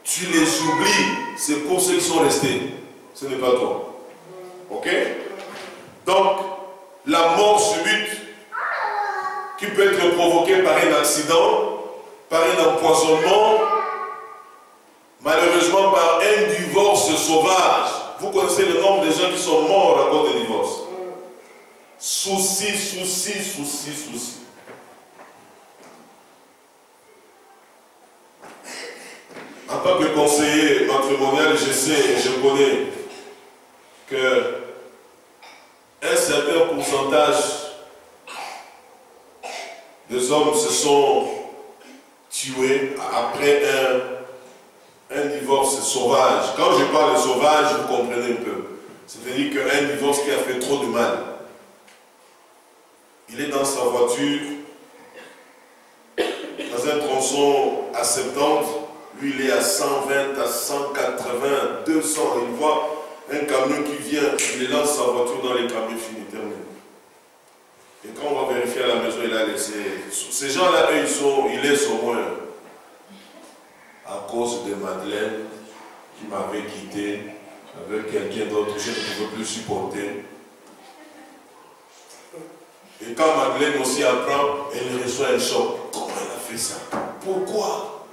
tu les oublies. C'est pour ceux qui sont restés. Ce n'est pas toi. Ok? Donc, la mort subite, qui peut être provoquée par un accident, par un empoisonnement, malheureusement par un divorce sauvage. Vous connaissez le nombre de gens qui sont morts à cause de divorce. Souci, souci, souci, souci. En tant que conseiller matrimonial, je sais et je connais que un certain pourcentage des hommes se sont tués après un divorce sauvage. Quand je parle de sauvage, vous comprenez un peu. C'est-à-dire qu'un divorce qui a fait trop de mal. Il est dans sa voiture, dans un tronçon à 70, lui il est à 120, à 180, 200. Il voit un camion qui vient, il lance sa voiture dans les camions finis, terminé. Et quand on va vérifier à la maison, il a laissé. Ces gens-là, eux, ils laissent au moins. À cause de Madeleine, qui m'avait quitté avec quelqu'un d'autre, je ne pouvais plus supporter. Et quand Madeleine aussi apprend, elle reçoit un choc. Comment elle a fait ça? Pourquoi?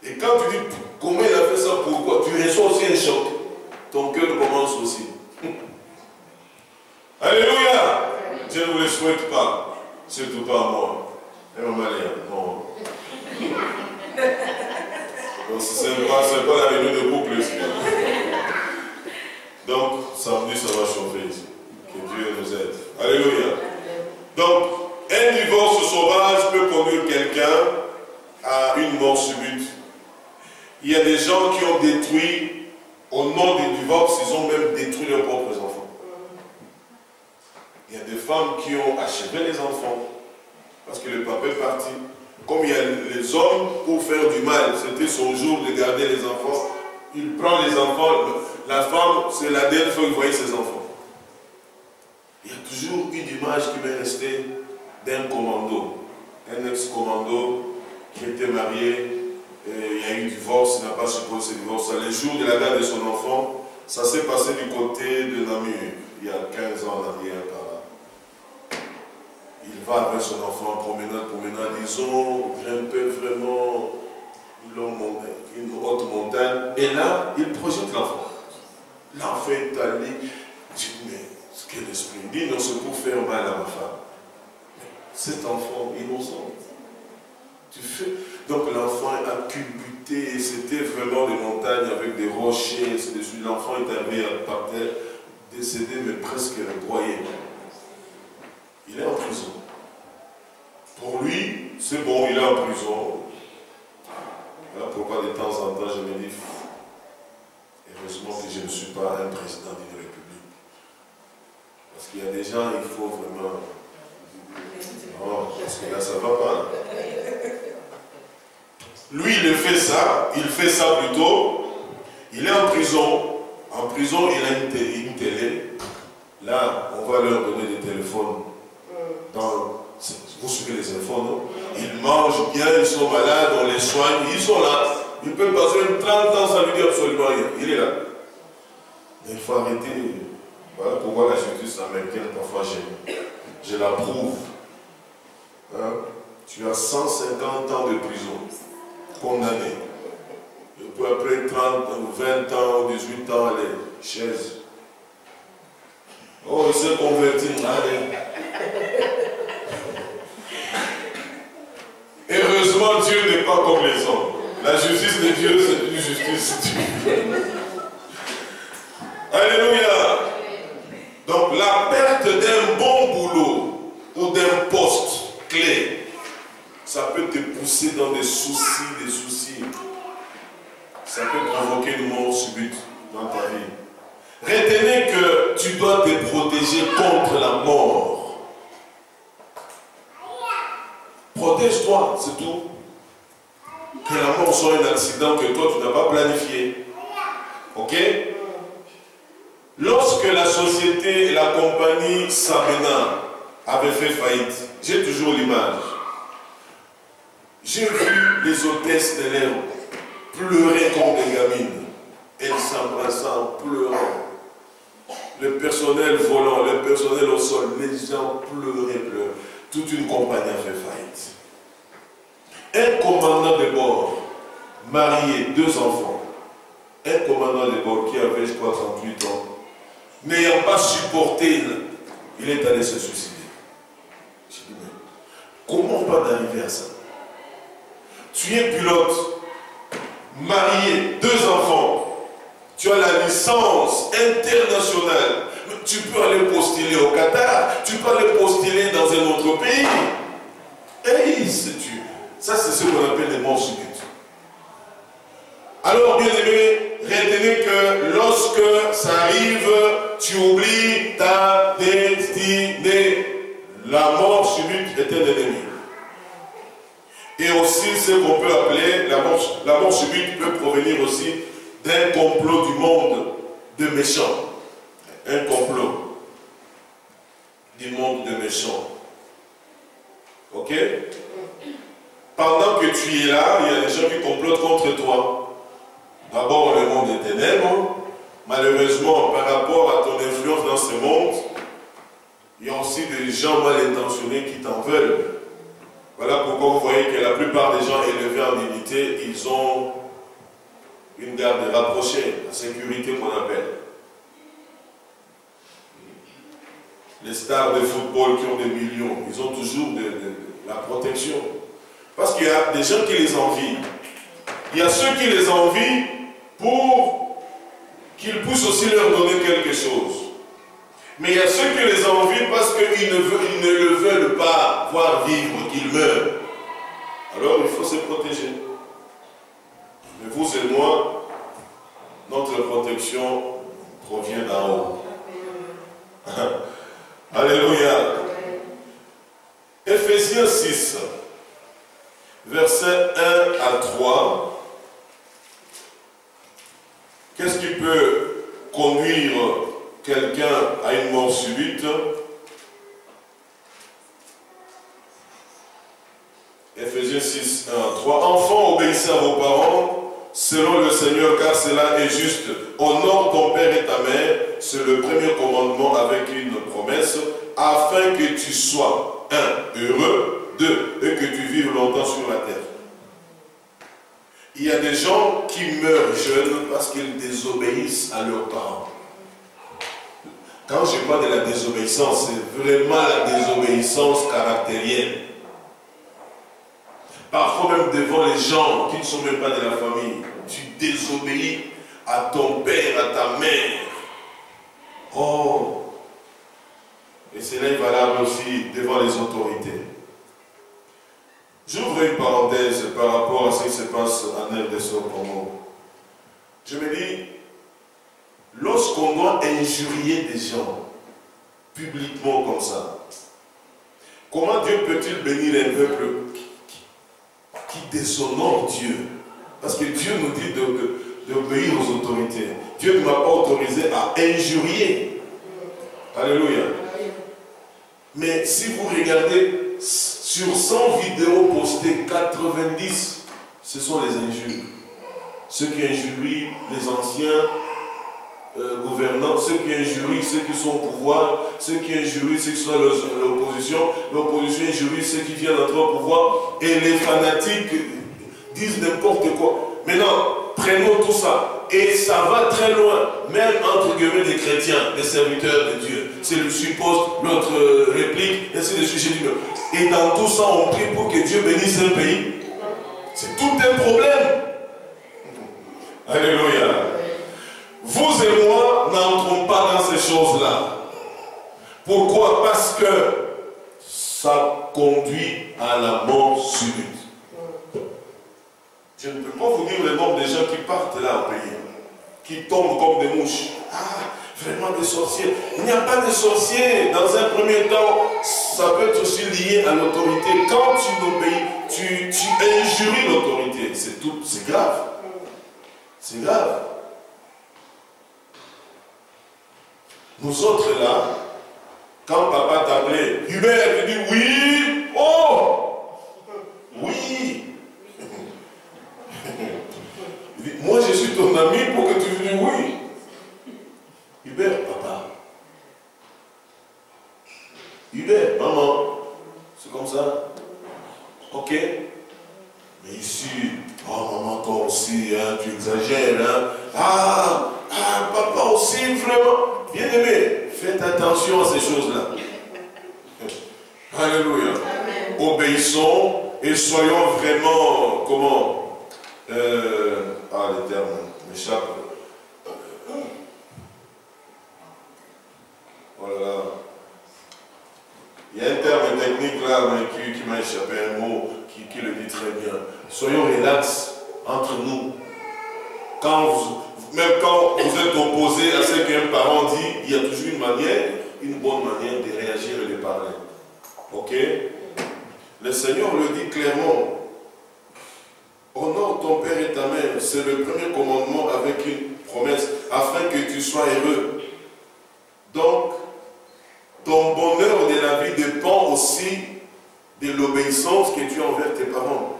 Et quand tu dis comment elle a fait ça, pourquoi? Tu reçois aussi un choc. Ton cœur commence aussi. Alléluia! Je ne vous le souhaite pas. Surtout pas à moi. Et on va aller. Non. Donc ce n'est pas la réunion de couple ici. Donc samedi ça va chauffer ici. Que Dieu nous aide. Alléluia. Donc un divorce sauvage peut conduire quelqu'un à une mort subite. Il y a des gens qui ont détruit, au nom du divorce, ils ont même détruit leurs propres enfants. Il y a des femmes qui ont achevé les enfants parce que le papa est parti. Comme il y a les hommes pour faire du mal, c'était son jour de garder les enfants. Il prend les enfants, la femme, c'est la dernière fois qu'il voyait ses enfants. Il y a toujours une image qui m'est restée d'un commando, un ex-commando qui était marié, et il y a eu divorce, il n'a pas supposé ce divorce. Le jour de la garde de son enfant, ça s'est passé du côté de Namur, il y a 15 ans en arrière par là. Il va avec son enfant promenade, ils ont grimpé vraiment une haute montagne, et là, il projette l'enfant. L'enfant est allé, je dis, mais quel esprit? Il dit, non, c'est pour faire mal à ma femme. Cet enfant innocent, tu fais. Donc l'enfant a culbuté, et c'était vraiment des montagnes avec des rochers, l'enfant est arrivé par terre, décédé, mais presque broyé. Il est en prison. Pour lui, c'est bon, il est en prison. Voilà pourquoi de temps en temps je me dis, heureusement que je ne suis pas un président d'une république. Parce qu'il y a des gens, il faut vraiment... Non, parce que là, ça ne va pas. Lui, il fait ça plutôt. Il est en prison. En prison, il a une télé. Là, on va leur donner des téléphones. Vous suivez les infos, non? Ils mangent bien, ils sont malades, on les soigne, ils sont là. Ils peuvent passer 30 ans sans lui dire absolument rien. Il est là. Mais il faut arrêter. Voilà pourquoi la justice américaine, parfois, je l'approuve. Hein? Tu as 150 ans de prison, condamné. Et puis après 30, 20 ans ou 18 ans, allez, chaise. Oh, il s'est converti, allez. Heureusement, Dieu n'est pas comme les hommes. La justice de Dieu, c'est une justice divine. Alléluia. Donc la perte d'un bon boulot ou d'un poste clé, ça peut te pousser dans des soucis. Ça peut provoquer une mort subite dans ta vie. Retenez que tu dois te protéger contre la mort. Protège-toi, c'est tout. Que la mort soit un accident que toi tu n'as pas planifié. Ok? Lorsque la société, la compagnie Sabena avait fait faillite, j'ai toujours l'image. J'ai vu les hôtesses de l'air pleurer comme des gamines. Elles s'embrassaient en pleurant. Le personnel volant, le personnel au sol, les gens pleuraient. Toute une compagnie a fait faillite. Un commandant de bord, marié, 2 enfants. Un commandant de bord qui avait, je crois, 38 ans, n'ayant pas supporté, il est allé se suicider. Je dis, mais comment pas d'arriver à ça? Tu es pilote, marié, 2 enfants, tu as la licence internationale, tu peux aller postuler au Qatar, tu peux aller postuler dans un autre pays. Et ça c'est ce qu'on appelle les morts subites. Alors bien aimé, retenez que lorsque ça arrive, tu oublies ta destinée. La mort subite est un ennemi. Et aussi ce qu'on peut appeler la mort subite peut provenir aussi d'un complot du monde de méchants. Un complot du monde de méchants. Ok? Pendant que tu es là, il y a des gens qui complotent contre toi. D'abord le monde des ténèbres. Malheureusement, par rapport à ton influence dans ce monde, il y a aussi des gens mal intentionnés qui t'en veulent. Voilà pourquoi vous voyez que la plupart des gens élevés en dignité, ils ont une garde rapprochée, la sécurité qu'on appelle. Les stars de football qui ont des millions, ils ont toujours la protection. Parce qu'il y a des gens qui les envient. Il y a ceux qui les envient pour qu'ils puissent aussi leur donner quelque chose. Mais il y a ceux qui les envient parce qu'ils ne le veulent pas voir vivre, qu'ils meurent. Alors il faut se protéger. Mais vous et moi, notre protection provient d'en haut. Alléluia. Ephésiens 6, versets 1 à 3. Qu'est-ce qui peut conduire quelqu'un à une mort subite? Ephésiens 6, 1 à 3. Enfants, obéissez à vos parents selon le Seigneur, car cela est juste. Honore ton père et ta mère, c'est le premier commandement avec une promesse, afin que tu sois, 1, heureux, 2, et que tu vives longtemps sur la terre. Il y a des gens qui meurent jeunes parce qu'ils désobéissent à leurs parents. Quand je parle de la désobéissance, c'est vraiment la désobéissance caractérielle. Parfois même devant les gens qui ne sont même pas de la famille, tu désobéis à ton père, à ta mère. Oh! Et cela est valable aussi devant les autorités. J'ouvre une parenthèse par rapport à ce qui se passe en RDC au Congo. Je me dis, lorsqu'on doit injurier des gens publiquement comme ça, comment Dieu peut-il bénir un peuple qui déshonore Dieu? Parce que Dieu nous dit d'obéir aux autorités. Dieu ne m'a pas autorisé à injurier. Alléluia. Mais si vous regardez sur 100 vidéos postées, 90, ce sont les injures. Ceux qui injurient les anciens gouvernants, ceux qui injurient ceux qui sont au pouvoir, ceux qui injurient ceux qui sont à l'opposition, l'opposition injurie ceux qui viennent entrer au pouvoir, et les fanatiques disent n'importe quoi. Maintenant, prenons tout ça. Et ça va très loin, même entre guillemets des chrétiens, des serviteurs de Dieu. C'est le supposte, l'autre réplique, ainsi de suite. J'ai dit, et dans tout ça, on prie pour que Dieu bénisse un pays. C'est tout un problème. Alléluia. Vous et moi n'entrons pas dans ces choses-là. Pourquoi? Parce que ça conduit à la mort subite. Je ne peux pas vous dire le nombre de gens qui partent là au pays, qui tombent comme des mouches. Ah, vraiment des sorciers. Il n'y a pas de sorciers. Dans un premier temps, ça peut être aussi lié à l'autorité. Quand tu n'obéis, tu injuries l'autorité. C'est tout, c'est grave. C'est grave. Nous autres là, quand papa t'appelait, Hubert, tu dis oui, oh, oui. Moi je suis ton ami pour que tu dises oui. Hubert, papa. Hubert, maman. C'est comme ça. Ok. Mais ici, oh maman, toi aussi, hein, tu exagères. Hein. Papa aussi, vraiment. Bien aimé, faites attention à ces choses-là. Alléluia. Amen. Obéissons et soyons vraiment, comment les termes m'échappent. Oh là là. Il y a un terme technique là qui m'a échappé, un mot qui le dit très bien. Soyons relax entre nous. Même quand vous êtes opposé à ce qu'un parent dit, il y a toujours une bonne manière de réagir et de parler. Ok? Le Seigneur le dit clairement. Honore ton père et ta mère. C'est le premier commandement avec une promesse, afin que tu sois heureux. Donc, ton bonheur de la vie dépend aussi de l'obéissance que tu as envers tes parents.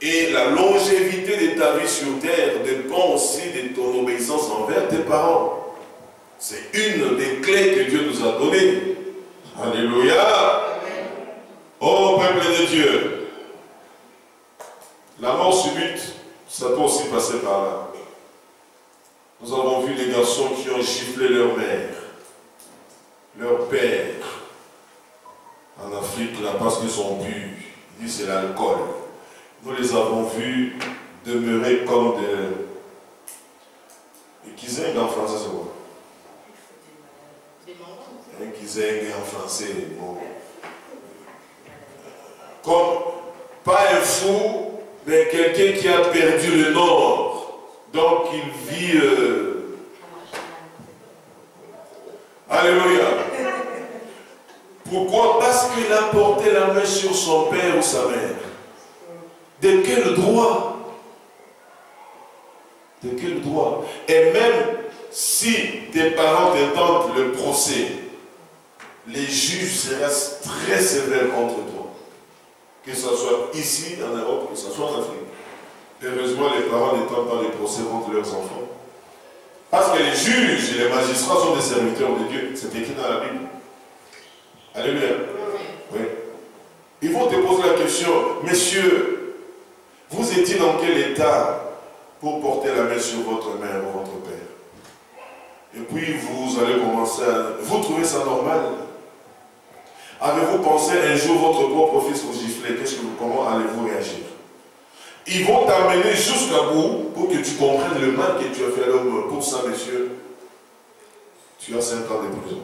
Et la longévité de ta vie sur terre dépend aussi de ton obéissance envers tes parents. C'est une des clés que Dieu nous a données. Alléluia. Oh peuple de Dieu. La mort subite, ça peut aussi passer par là. Nous avons vu des garçons qui ont giflé leur mère, leur père. En Afrique, là, parce qu'ils ont bu. Ils disent c'est l'alcool. Nous les avons vus demeurer comme des kizingues en français, c'est quoi? Un kizingue en français, bon. Comme, pas un fou, mais quelqu'un qui a perdu le nord. Donc il vit... Alléluia. Pourquoi? Parce qu'il a porté la main sur son père ou sa mère. De quel droit? De quel droit? Et même si tes parents tentent le procès, les juges seront très sévères contre toi. Que ce soit ici, en Europe, que ce soit en Afrique. Heureusement, les parents ne tentent pas les procès contre leurs enfants. Parce que les juges et les magistrats sont des serviteurs de Dieu. C'est écrit dans la Bible. Alléluia. Oui. Ils vont te poser la question, messieurs, vous étiez dans quel état pour porter la main sur votre mère ou votre père? Et puis vous allez commencer à... Vous trouvez ça normal? Avez-vous pensé un jour votre propre fils vous gifler? Comment allez-vous réagir? Ils vont t'amener jusqu'à bout pour que tu comprennes le mal que tu as fait à l'homme. Pour ça, monsieur, tu as 5 ans de prison.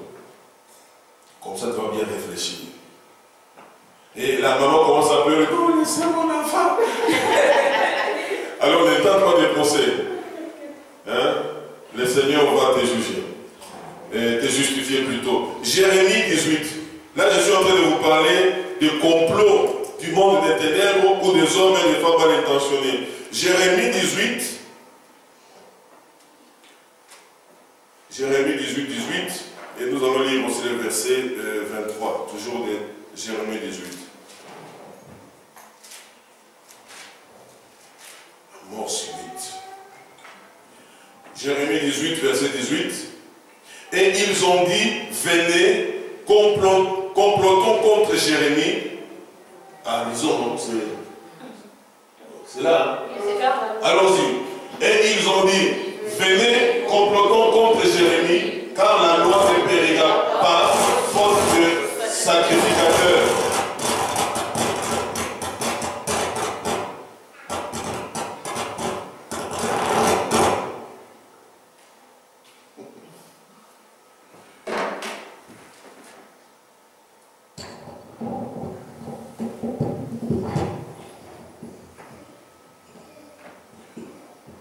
Comme ça, tu vas bien réfléchir. Et la maman commence à pleurer. Oh, laissez mon enfant. Alors, ne tente pas de procès. Hein? Le Seigneur va te juger. Et te justifier plutôt. Jérémie 18. Là, je suis en train de vous parler de complot du monde des ténèbres ou des hommes et des femmes mal intentionnés. Jérémie 18. Jérémie 18, 18. Et nous allons lire aussi le verset 23. Toujours de Jérémie 18. Mort subite. Jérémie 18, verset 18. Et ils ont dit, venez, complotons contre Jérémie. Ah, disons, non, c'est là. Allons-y. Et ils ont dit, venez, complotons contre Jérémie, car la loi ne périra pas, faute de sacrificateurs.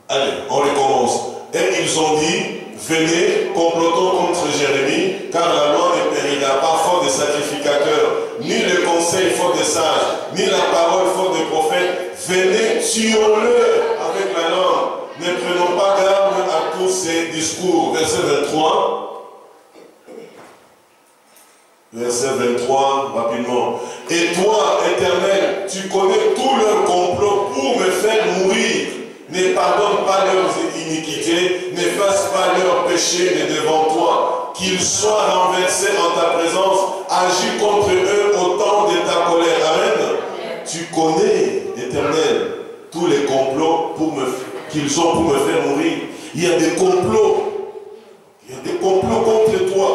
Allez, on recommence. Et ils ont dit, venez, complotons contre Jérémie, car la loi ne périra pas faute de sacrificateurs, ni le conseil faute de sages, ni la parole faute de prophètes. Venez, tuons-le avec la langue. Ne prenons pas garde à tous ces discours. Verset 23. Verset 23, rapidement. Et toi, Éternel, tu connais tout leur complot pour me faire mourir. Ne pardonne pas leurs iniquités, ne fasse pas leurs péchés de devant toi, qu'ils soient renversés en ta présence, agis contre eux au temps de ta colère. Amen. Tu connais, Éternel, tous les complots qu'ils ont pour me faire mourir. Il y a des complots. Il y a des complots contre toi.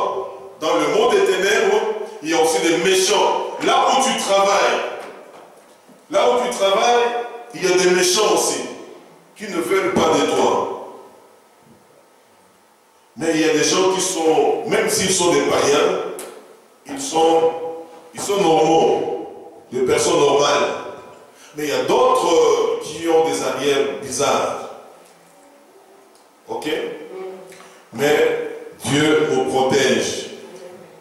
Dans le monde des ténèbres, il y a aussi des méchants. Là où tu travailles, il y a des méchants aussi, qui ne veulent pas de toi. Mais il y a des gens qui sont, même s'ils sont des païens, ils sont normaux, des personnes normales. Mais il y a d'autres qui ont des arrières bizarres. Ok? Mais Dieu nous protège.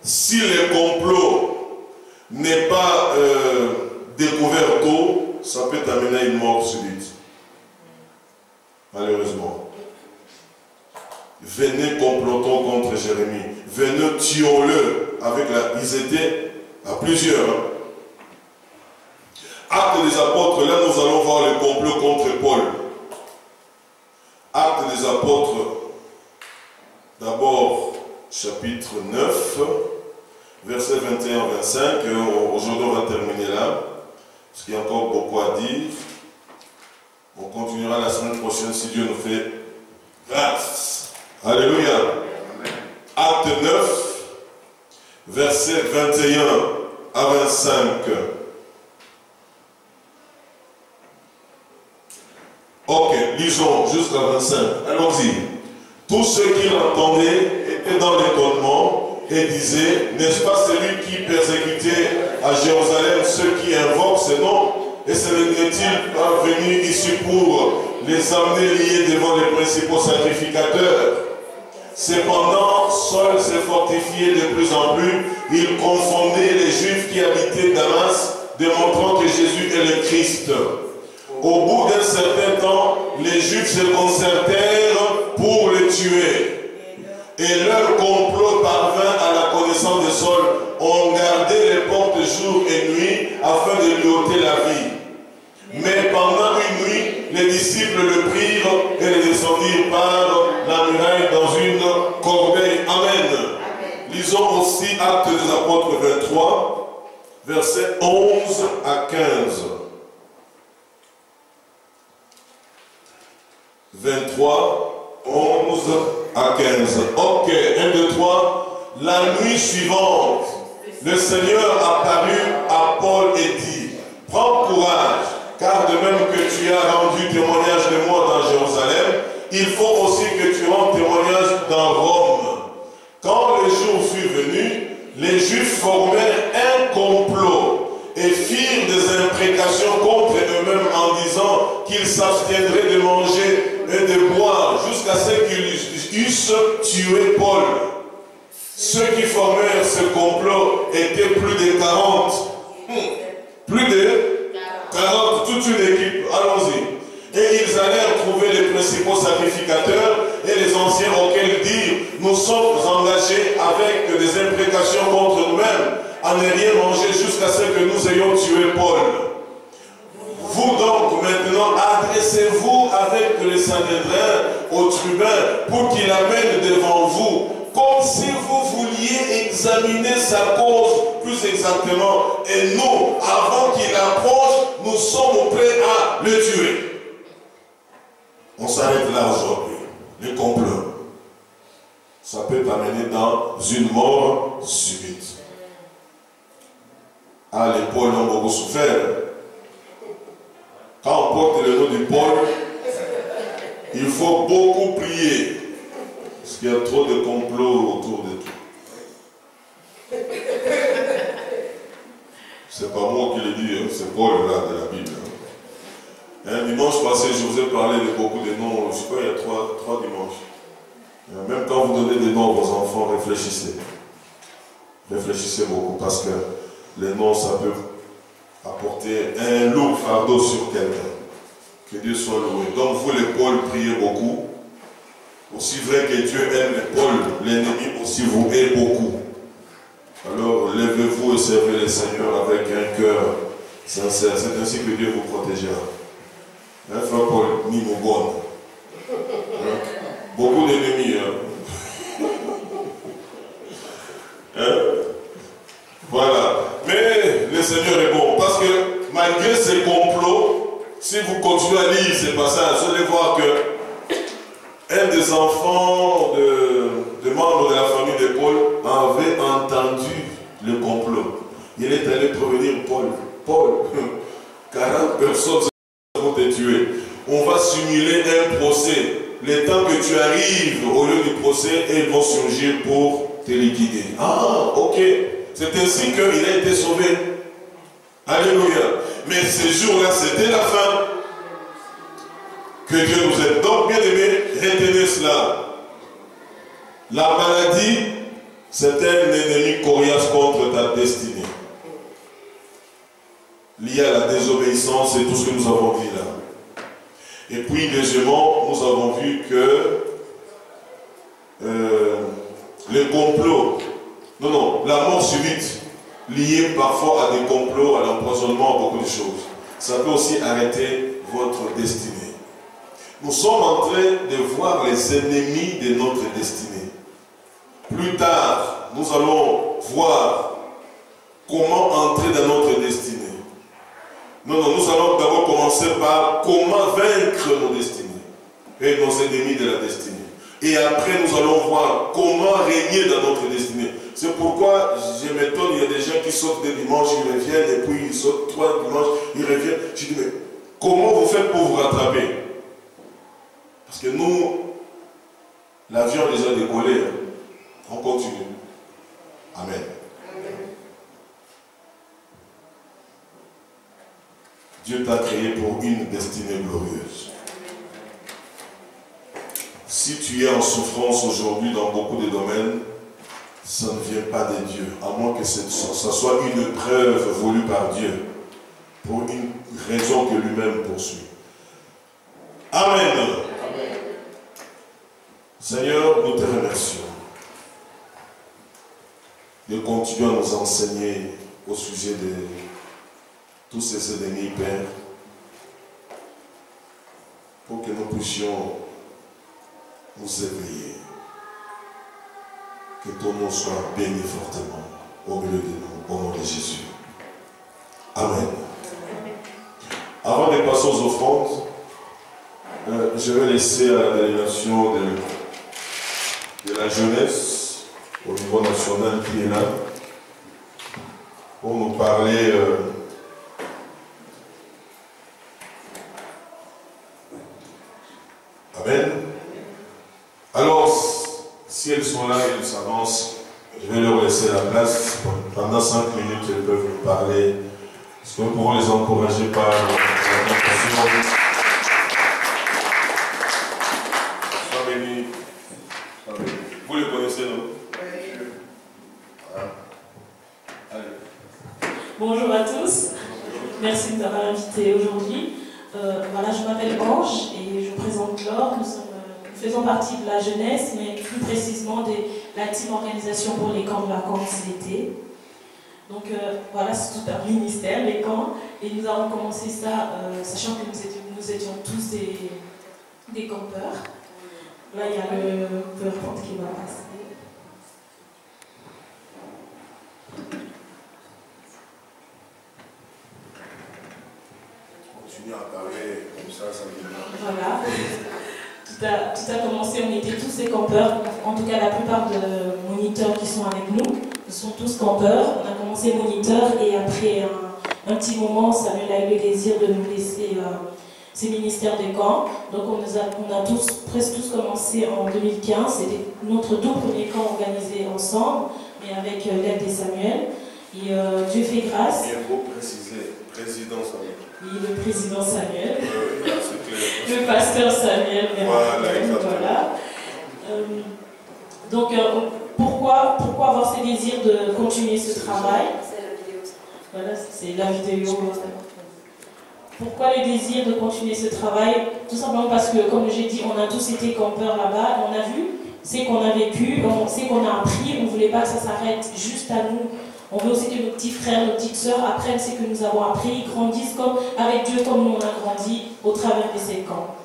Si le complot n'est pas découvert tôt, ça peut t'amener à une mort subite. Malheureusement. Venez, complotons contre Jérémie. Venez, tuons-le avec la... Ils étaient à plusieurs. Actes des apôtres, là nous allons voir le complot contre Paul. Actes des apôtres, d'abord chapitre 9, versets 21-25. Aujourd'hui on va terminer là, parce qu'il y a encore beaucoup à dire. On continuera la semaine prochaine si Dieu nous fait grâce. Alléluia. Amen. Acte 9, versets 21 à 25. Ok, lisons jusqu'à 25. Allons-y. Tous ceux qui l'entendaient étaient dans l'étonnement et disaient, n'est-ce pas celui qui persécutait à Jérusalem ceux qui invoquent ce nom? Et ce n'est-il pas venu ici pour les amener liés devant les principaux sacrificateurs? Cependant, Saul s'est fortifié de plus en plus. Il confondait les Juifs qui habitaient Damas, démontrant que Jésus est le Christ. Au bout d'un certain temps, les Juifs se concertèrent pour le tuer. Et leur complot parvint à la connaissance de Saul. On gardait les portes jour et nuit afin de lui ôter la vie. Mais pendant une nuit, les disciples le prirent et le descendirent par la muraille dans une corbeille. Amen. Lisons aussi Actes des Apôtres 23, versets 11 à 15. 23, 11 à 15. Ok, 1, 2, 3. La nuit suivante, le Seigneur apparut à Paul et dit, prends courage, car de même que tu as rendu témoignage de moi dans Jérusalem, il faut aussi que tu rendes témoignage dans Rome. Quand le jour fut venu, les Juifs formèrent un complot et firent des imprécations contre eux-mêmes en disant qu'ils s'abstiendraient de manger et de boire jusqu'à ce qu'ils eussent tué Paul. Ceux qui formèrent ce complot étaient plus de 40. Plus de 40, toute une équipe. Allons-y. Et ils allèrent trouver les principaux sacrificateurs et les anciens auxquels dire, nous sommes engagés avec des imprécations contre nous-mêmes à ne rien manger jusqu'à ce que nous ayons tué Paul. Vous donc maintenant adressez-vous avec le Sanhédrin au tribun pour qu'il amène devant vous, comme si vous vouliez examiner sa cause plus exactement. Et nous, avant qu'il approche, nous sommes prêts à le tuer. On s'arrête là. souffert. Quand on porte le nom du Paul, il faut beaucoup prier. Parce qu'il y a trop de complots autour de tout. C'est pas moi qui le dis, hein, c'est Paul là de la Bible. Un dimanche passé, je vous ai parlé de beaucoup de noms. Je crois qu'il y a trois dimanches. Même quand vous donnez des noms à vos enfants, réfléchissez. Réfléchissez beaucoup parce que les noms, ça peut apporter un lourd fardeau sur quelqu'un. Que Dieu soit loué. Donc vous les Paul, priez beaucoup. Aussi vrai que Dieu aime les Paul, l'ennemi aussi vous aime beaucoup. Alors levez-vous et servez le Seigneur avec un cœur sincère. C'est ainsi que Dieu vous protégera. Hein, frère Paul, ni mon bon. Beaucoup d'ennemis. Hein? Voilà. Mais le Seigneur est bon. Parce que malgré ces complots, si vous continuez à lire ces passages, vous allez voir que un des enfants de membres de la famille de Paul avait entendu le complot. Il est allé prévenir Paul. Paul, 40 personnes vont te tuer. On va simuler un procès. Le temps que tu arrives au lieu du procès, ils vont surgir pour te liquider. Ah, ok. C'est ainsi qu'il a été sauvé. Alléluia. Mais ce jour-là, c'était la fin. Que Dieu nous aide. Donc, bien aimé, retenez cela. La maladie, c'est un ennemi coriace contre ta destinée. Lié à la désobéissance et tout ce que nous avons dit là. Et puis, deuxièmement, nous avons vu que les complots, la mort subite, liée parfois à des complots, à l'empoisonnement, à beaucoup de choses, ça peut aussi arrêter votre destinée. Nous sommes en train de voir les ennemis de notre destinée. Plus tard, nous allons voir comment entrer dans notre destinée. Nous allons d'abord commencer par comment vaincre nos destinées et nos ennemis de la destinée. Et après, nous allons voir comment régner dans notre destinée. C'est pourquoi je m'étonne, il y a des gens qui sautent des dimanches, ils reviennent, et puis ils sautent 3 dimanches, ils reviennent. Je dis, mais comment vous faites pour vous rattraper? Parce que nous, l'avion a déjà décollé, on continue. Amen. Dieu t'a créé pour une destinée glorieuse. Si tu es en souffrance aujourd'hui dans beaucoup de domaines, ça ne vient pas de Dieu, à moins que ça soit une preuve voulue par Dieu, pour une raison que lui-même poursuit. Amen. Amen. Seigneur, nous te remercions de continuer à nous enseigner au sujet de tous ces ennemis, Père, pour que nous puissions nous éveiller. Que ton nom soit béni fortement au milieu de nous, au nom de Jésus. Amen. Avant de passer aux offrandes, je vais laisser à la délégation de la jeunesse au niveau national qui est là pour nous parler Amen. Alors, si elles sont là et elles s'avancent, je vais leur laisser la place. Pendant 5 minutes, elles peuvent nous parler. Est-ce que nous pouvons les encourager par la compassion? Sois béni. Vous les connaissez, non? Oui. Allez. Bonjour à tous. Merci de nous avoir invités aujourd'hui. Voilà, je m'appelle Ange et je présente Laure. Nous faisons partie de la jeunesse, mais plus précisément de la team organisation pour les camps de vacances l'été. Donc voilà, c'est tout un ministère, les camps. Et nous avons commencé ça, sachant que nous étions tous des campeurs. Là, il y a le PowerPoint qui va passer. Continue à parler comme ça vient. Voilà. Tout a commencé, on était tous des campeurs. En tout cas, la plupart de moniteurs qui sont avec nous sont tous campeurs. On a commencé moniteur et après un petit moment, Samuel a eu le désir de nous laisser ces ministères des camps. Donc on a presque tous commencé en 2015. C'était notre tout premier camp organisé ensemble, mais avec l'aide de Samuel. Et Dieu fait grâce. Il faut préciser, président Samuel. Oui, le président Samuel. Oui, c'est clair. Le pasteur Samuel. Voilà. Donc pourquoi avoir ce désir de continuer ce travail? C'est la vidéo. Voilà, c'est la vidéo. Pourquoi le désir de continuer ce travail? Tout simplement parce que, comme j'ai dit, on a tous été campeurs là-bas, on a vu ce qu'on a vécu, on sait qu'on a appris, on ne voulait pas que ça s'arrête juste à nous. On veut aussi que nos petits frères, nos petites sœurs apprennent ce que nous avons appris, grandissent avec Dieu comme nous on a grandi au travers de ces camps.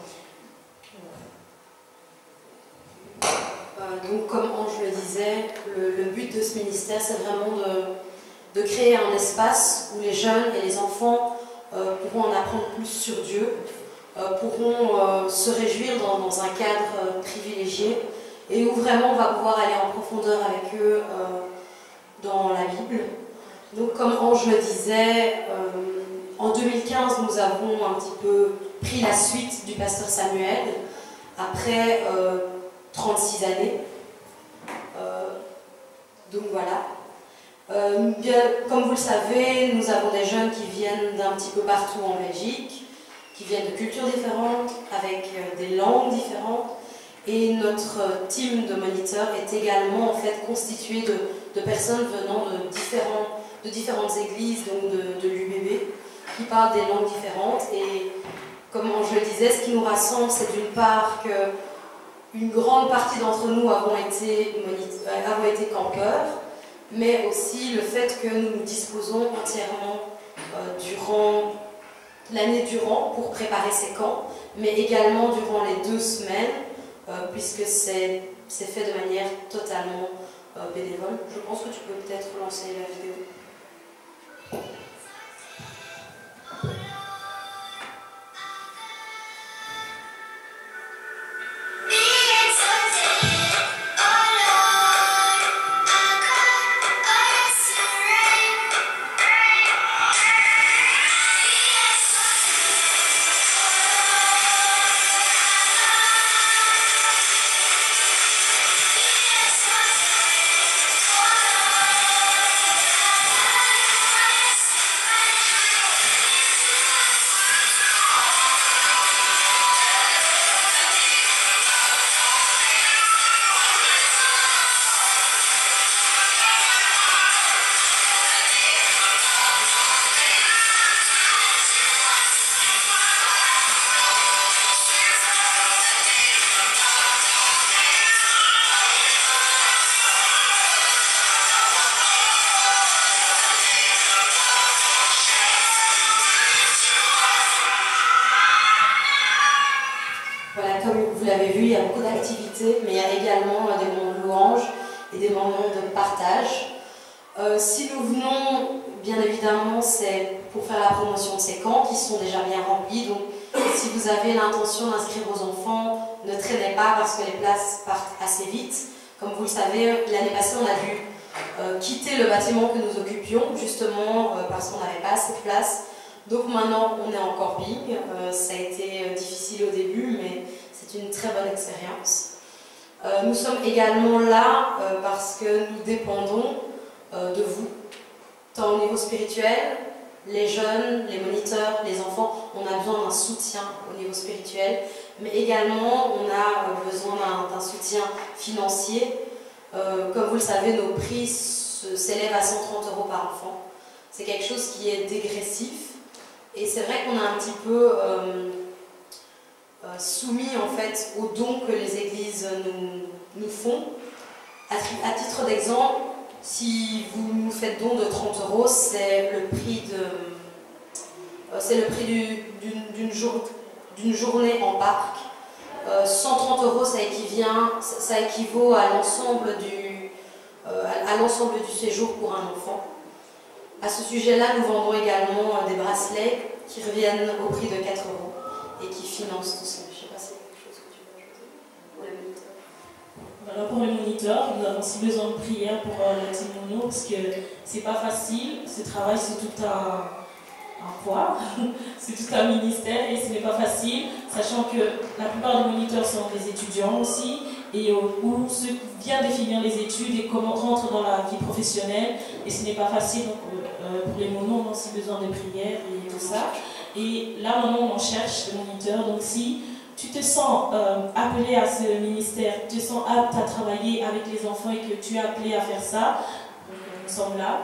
Donc, comme Ange le disait, le but de ce ministère, c'est vraiment de créer un espace où les jeunes et les enfants pourront en apprendre plus sur Dieu, pourront se réjouir dans un cadre privilégié et où vraiment on va pouvoir aller en profondeur avec eux dans la Bible. Donc, comme Ange le disait, en 2015, nous avons un petit peu pris la suite du pasteur Samuel après 36 années. Donc voilà. Comme vous le savez, nous avons des jeunes qui viennent d'un petit peu partout en Belgique, qui viennent de cultures différentes, avec des langues différentes. Et notre team de moniteurs est également en fait constitué de personnes venant de différentes églises, donc de l'UBB, qui parlent des langues différentes. Et comme je le disais, ce qui nous rassemble, c'est d'une part que une grande partie d'entre nous avons été campeurs, mais aussi le fait que nous nous disposons entièrement durant l'année durant pour préparer ces camps, mais également durant les 2 semaines, puisque c'est fait de manière totalement bénévole. Je pense que tu peux peut-être lancer la vidéo. Vous l'avez vu, il y a beaucoup d'activités, mais il y a également des moments de louange et des moments de partage. Si nous venons, bien évidemment, c'est pour faire la promotion de ces camps qui sont déjà bien remplis. Donc, si vous avez l'intention d'inscrire vos enfants, ne traînez pas parce que les places partent assez vite. Comme vous le savez, l'année passée, on a dû quitter le bâtiment que nous occupions, justement parce qu'on n'avait pas assez de place. Donc maintenant, on est en camping. Ça a été difficile au début, mais c'est une très bonne expérience. Nous sommes également là parce que nous dépendons de vous, tant au niveau spirituel, les jeunes, les moniteurs, les enfants, on a besoin d'un soutien au niveau spirituel, mais également on a besoin d'un soutien financier. Comme vous le savez, nos prix s'élèvent à 130 € par enfant. C'est quelque chose qui est dégressif. Et c'est vrai qu'on a un petit peu soumis en fait aux dons que les églises nous font. À titre d'exemple, si vous nous faites don de 30 €, c'est le prix d'une journée en parc. 130 €, ça équivaut à l'ensemble du séjour pour un enfant. À ce sujet-là, nous vendons également des bracelets qui reviennent au prix de 4 € et qui financent tout ça. Je ne sais pas si c'est quelque chose que tu veux ajouter pour les moniteurs. Voilà, pour les moniteurs, nous avons aussi besoin de prière pour la team Mono parce que c'est pas facile. Ce travail, c'est tout poids, c'est tout un ministère et ce n'est pas facile, sachant que la plupart des moniteurs sont des étudiants aussi, et ou ceux qui viennent de finir les études et comment rentrent dans la vie professionnelle, et ce n'est pas facile, donc pour les monos on a aussi besoin de prières et tout ça. Et là maintenant on cherche des moniteurs, donc si tu te sens appelé à ce ministère, tu te sens apte à travailler avec les enfants et que tu es appelé à faire ça, donc, nous sommes là,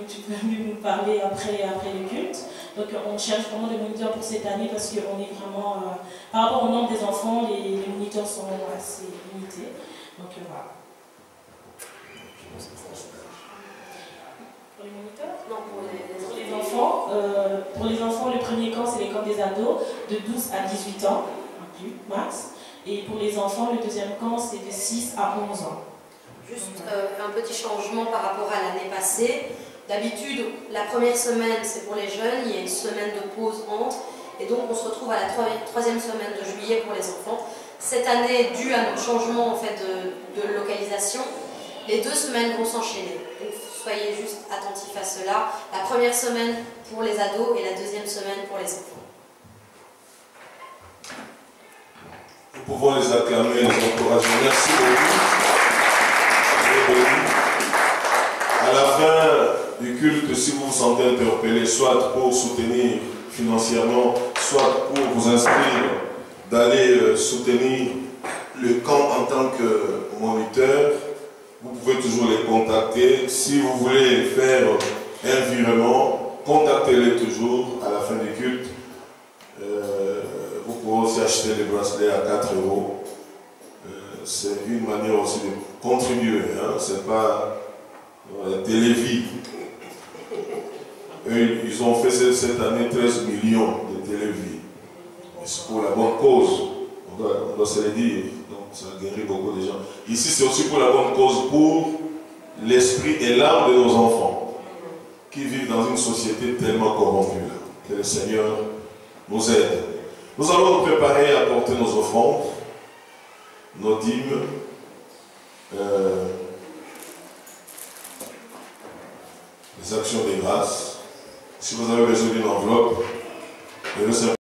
tu peux venir nous parler après le culte. Donc on cherche vraiment des moniteurs pour cette année parce qu'on est vraiment, par rapport au nombre des enfants, les moniteurs sont assez limités. Donc voilà. Pour les moniteurs? Non, pour les enfants, le premier camp c'est les camps des ados de 12 à 18 ans, max. Et pour les enfants, le deuxième camp c'est de 6 à 11 ans. Juste un petit changement par rapport à l'année passée. D'habitude, la première semaine, c'est pour les jeunes, il y a une semaine de pause entre, et donc on se retrouve à la troisième semaine de juillet pour les enfants. Cette année, dû à notre changement en fait, de localisation, les 2 semaines vont s'enchaîner. Donc soyez juste attentifs à cela. La première semaine pour les ados et la deuxième semaine pour les enfants. Nous pouvons les acclamer, les encourager. Merci beaucoup. À la fin du culte, si vous vous sentez interpellé, soit pour soutenir financièrement, soit pour vous inscrire, d'aller soutenir le camp en tant que moniteur, vous pouvez toujours les contacter. Si vous voulez faire un virement, contactez-les toujours à la fin du culte. Vous pouvez aussi acheter les bracelets à 4 €. C'est une manière aussi de contribuer, hein? C'est pas Télévie. Eux, ils ont fait cette année 13 millions de télévies. C'est pour la bonne cause. On doit se le dire. Donc ça guérit beaucoup de gens. Ici, c'est aussi pour la bonne cause, pour l'esprit et l'âme de nos enfants qui vivent dans une société tellement corrompue. Que le Seigneur nous aide. Nous allons nous préparer à porter nos offrandes, nos dîmes. Les actions de grâce. Si vous avez besoin d'une enveloppe,